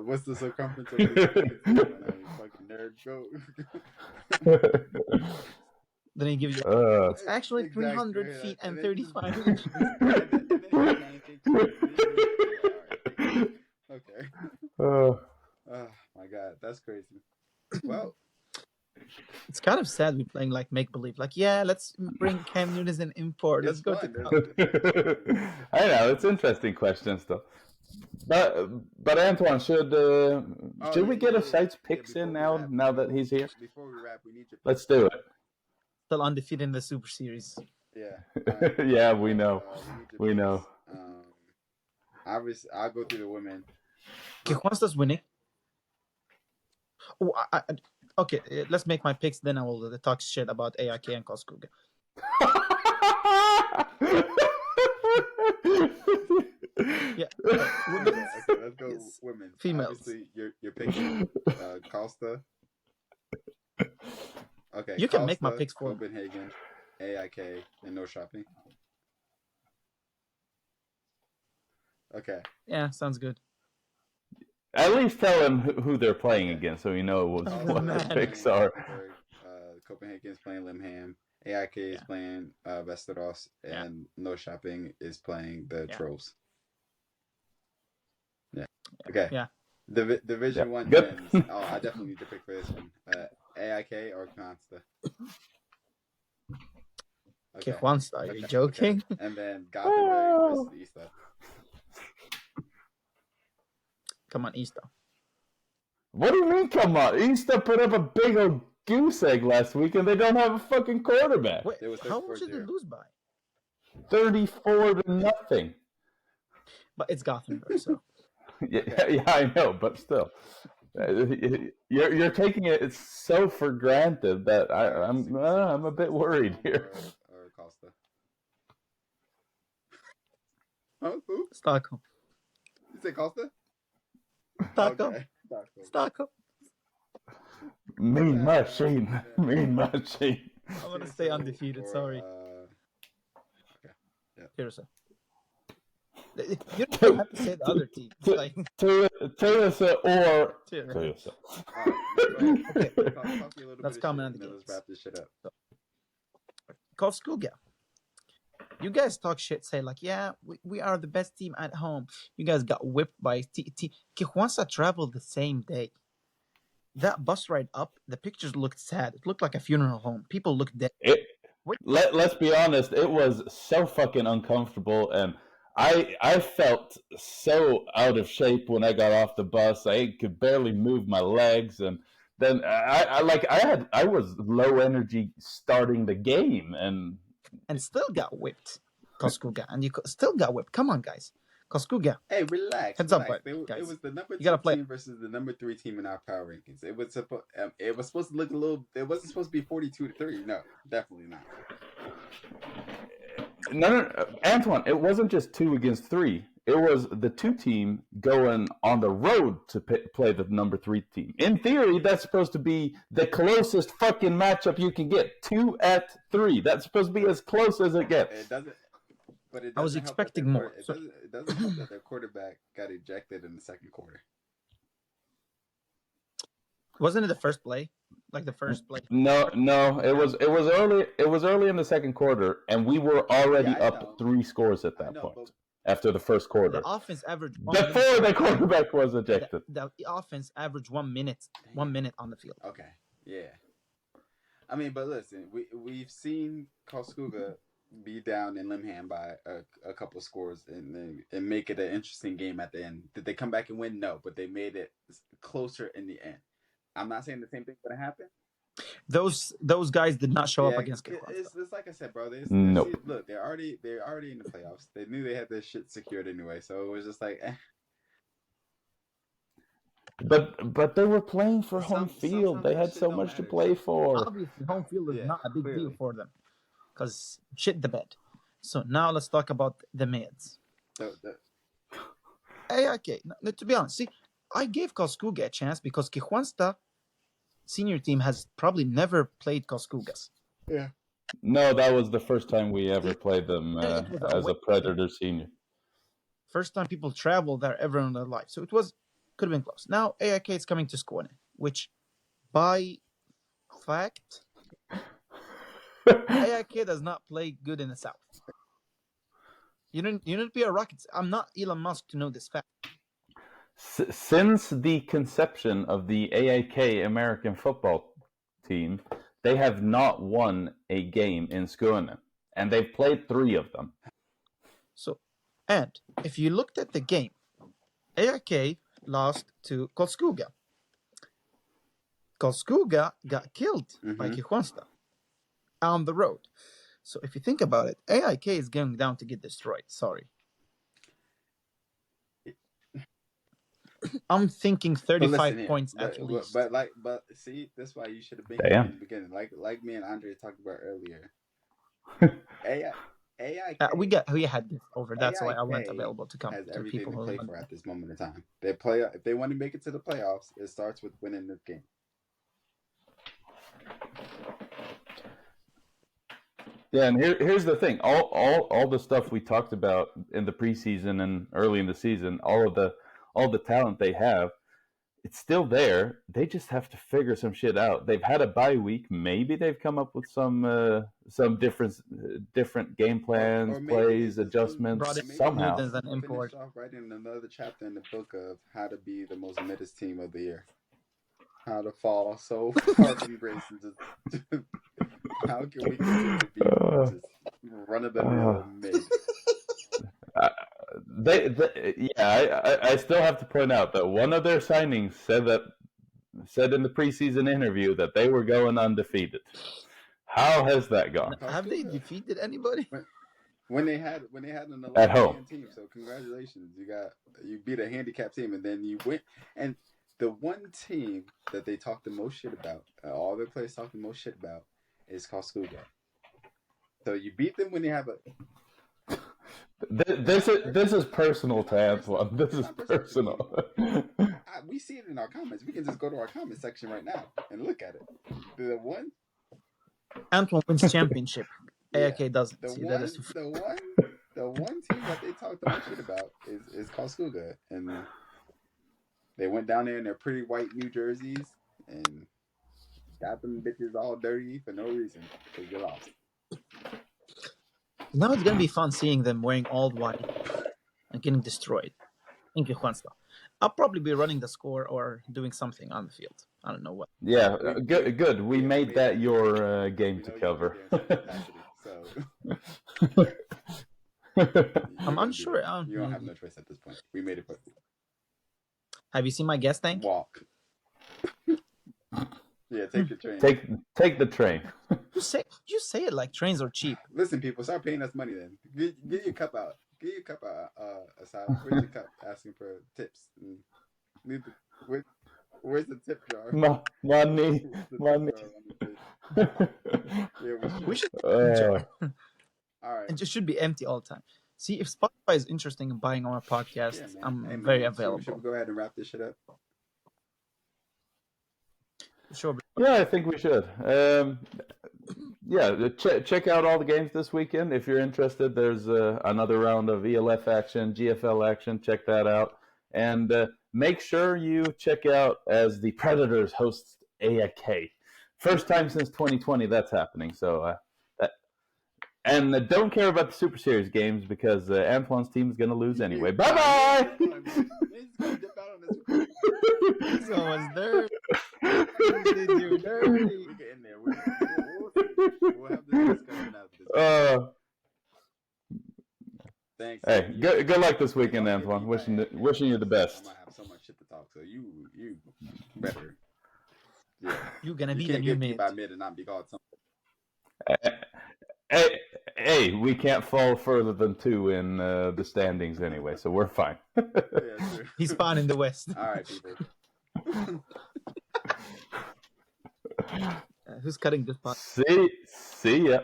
what's the circumference of this fucking nerd, go. Then he gives you it's actually 300 feet and 35 inches. Okay. Oh my god, that's crazy. Well, it's kind of sad we're playing like make believe. Like, yeah, let's bring Cam Newton as an import. Let's go to. I know, it's interesting questions though. But Antoine, should we get a Sites picks in now that he's here? Before we wrap, we need your. Let's do it. Still undefeated in the Super Series. Yeah. Yeah, we know. We know. Obviously, I'll go through the women. Okay, who wants us winning? Oh, okay, let's make my picks. Then I will talk shit about AIK and Karlskoga. Yeah. Okay, let's go women. Females. Obviously, you're picking Costa. Okay. You can make my picks for Copenhagen, AIK, and no shopping. Okay. Yeah, sounds good. At least tell him who they're playing against, so you know what the picks are. Copenhagen is playing Limham. AIK is playing Västerås, and No Shopping is playing the Trolls. Yeah. Okay. Yeah. Division Yeah. One Good. men's. Oh, I definitely need to pick for this one. AIK or Consta. Okay, Okay. Juansta, are you joking? Okay. And then Gothenburg versus Ystad. Come on, Easter. What do you mean, come on? Easter put up a big old goose egg last week, and they don't have a fucking quarterback. Wait, It was how much did they 34-0. lose by? 34-0. But it's Gothenburg, so. Yeah, I know, but still. You're taking it so for granted that I'm a bit worried here. Or Costa. Oh, who? Stockholm. You say Costa? Stockholm. Okay. Stockholm. Mean machine. Mean machine. I want to stay undefeated, sorry. Here's you don't have to say the other team. It's like Tyresö or Tyresö. Okay. Let's comment on the games. Let's wrap this shit up. Karlskoga. You guys talk shit, say like, yeah, we are the best team at home. You guys got whipped by Kristianstad traveled the same day. That bus ride up, the pictures looked sad. It looked like a funeral home. People looked dead. Let's be honest, it was so fucking uncomfortable, and I felt so out of shape when I got off the bus. I could barely move my legs, and then I was low energy starting the game, and still got whipped, Karlskoga, and you still got whipped. Come on, guys, Karlskoga. Hey, relax. Heads relax. up, it was the number 2 team versus the number 3 team in our power rankings. It was supposed to look a little. It wasn't supposed to be 42-3. No, definitely not. No, Antoine, it wasn't just 2 against 3. It was the 2 team going on the road to play the number 3 team. In theory, that's supposed to be the closest fucking matchup you can get. 2-3. That's supposed to be as close as it gets. It doesn't. But it doesn't I was expecting more. It doesn't help that their quarterback got ejected in the second quarter. Wasn't it the first play? Like the first play? No. It was early. It was early in the second quarter, and we were already up 3 scores at that point after the first quarter. The offense averaged before the quarterback was ejected. The offense averaged 1 minute. 1 minute on the field. Okay. Yeah. I mean, but listen, we've seen Karlskoga be down in Limhamn by a couple scores and make it an interesting game at the end. Did they come back and win? No, but they made it closer in the end. I'm not saying the same thing's gonna happen. Those guys did not show up against Kristianstad. It's like I said, bro. Nope. Look, they're already in the playoffs. They knew they had their shit secured anyway, so it was just like. But they were playing for home field. They had so much to play for. Obviously, home field is not a big deal for them. Because shit the bed. So now let's talk about the mids. Okay, no, to be honest, see, I gave Karlskoga a chance because Kristianstad senior team has probably never played Karlskogas. Yeah. No, that was the first time we ever played them as a Predator senior. First time people traveled there ever in their life. So it could have been close. Now AIK is coming to Skåne, which by fact AIK does not play good in the south. You need to be a rocket. I'm not Elon Musk to know this fact. Since the conception of the AIK American football team, they have not won a game in Skåne, and they've played 3 of them. So, and if you looked at the game, AIK lost to Karlskoga. Karlskoga got killed by Kristianstad on the road. So if you think about it, AIK is going down to get destroyed. Sorry. I'm thinking 35 points at least. But see, that's why you should have been here in the beginning. Like me and Andre talked about earlier. AIK, we had this over. That's why I wasn't available to come has to everything people to who play for at this moment in time. If they want to make it to the playoffs, it starts with winning this game. Yeah, and here's the thing. All the stuff we talked about in the preseason and early in the season, all the talent they have, it's still there. They just have to figure some shit out. They've had a bye week. Maybe they've come up with some different game plans, Or maybe plays, this adjustments Brought in maybe somehow. Newton's an finished import. off writing another chapter in the book of how to be the most middest team of the year. How to fall so far from grace and just how can we continue to be just run of the mill mid? I still have to point out that one of their signings said in the preseason interview that they were going undefeated. How has that gone? Have they defeated anybody? When they had an At home 11 team, so congratulations, you beat a handicap team, and then you went. And the one team that they talked the most shit about, all their players talked the most shit about, is Karlskoga. So you beat them when they have a. This is personal to Antoine. This is personal. We see it in our comments. We can just go to our comment section right now and look at it. The one. Antoine wins championship. Yeah. AIK doesn't. The See, one, that is the one team that they talked the most shit about is Karlskoga, and they went down there in their pretty white New Jerseys and got them bitches all dirty for no reason because they lost. Now it's gonna be fun seeing them wearing all white and getting destroyed. Thank you, Juansta. I'll probably be running the score or doing something on the field. I don't know what. Yeah, good. We made that your game to cover. I'm unsure. You don't have no choice at this point. We made it. Have you seen my guest tank? Walk. Yeah, take the train. Take the train. You say it like trains are cheap. Listen, people, start paying us money then. Get your cup out. Get your cup out. Aside. Where's your cup? Asking for tips. Where's the tip jar? Money. Yeah, We should. All right. It just should be empty all the time. See, if Spotify is interested in buying our podcast, Yeah, I'm man. very So available. should we go ahead and wrap this shit up? Sure. Yeah, I think we should. Check out all the games this weekend if you're interested. There's another round of ELF action, GFL action. Check that out, and make sure you check out as the Predators host AIK. First time since 2020 that's happening. So, and don't care about the Super Series games because Antoine's team is going to lose anyway. Bye bye. This one was dirty. Did you dirty? We'll get in there. We'll have this discussion after this. Thanks. Hey, good luck this weekend, Antoine. Wishing you the best. I'm gonna have so much shit to talk. So you better. Yeah. You're gonna be You the can't new get beat mid. by mid and not be called something. Hey, we can't fall further than 2 in the standings anyway, so we're fine. Yeah, true. He's fine in the West. All right, people. Who's cutting this part? See ya.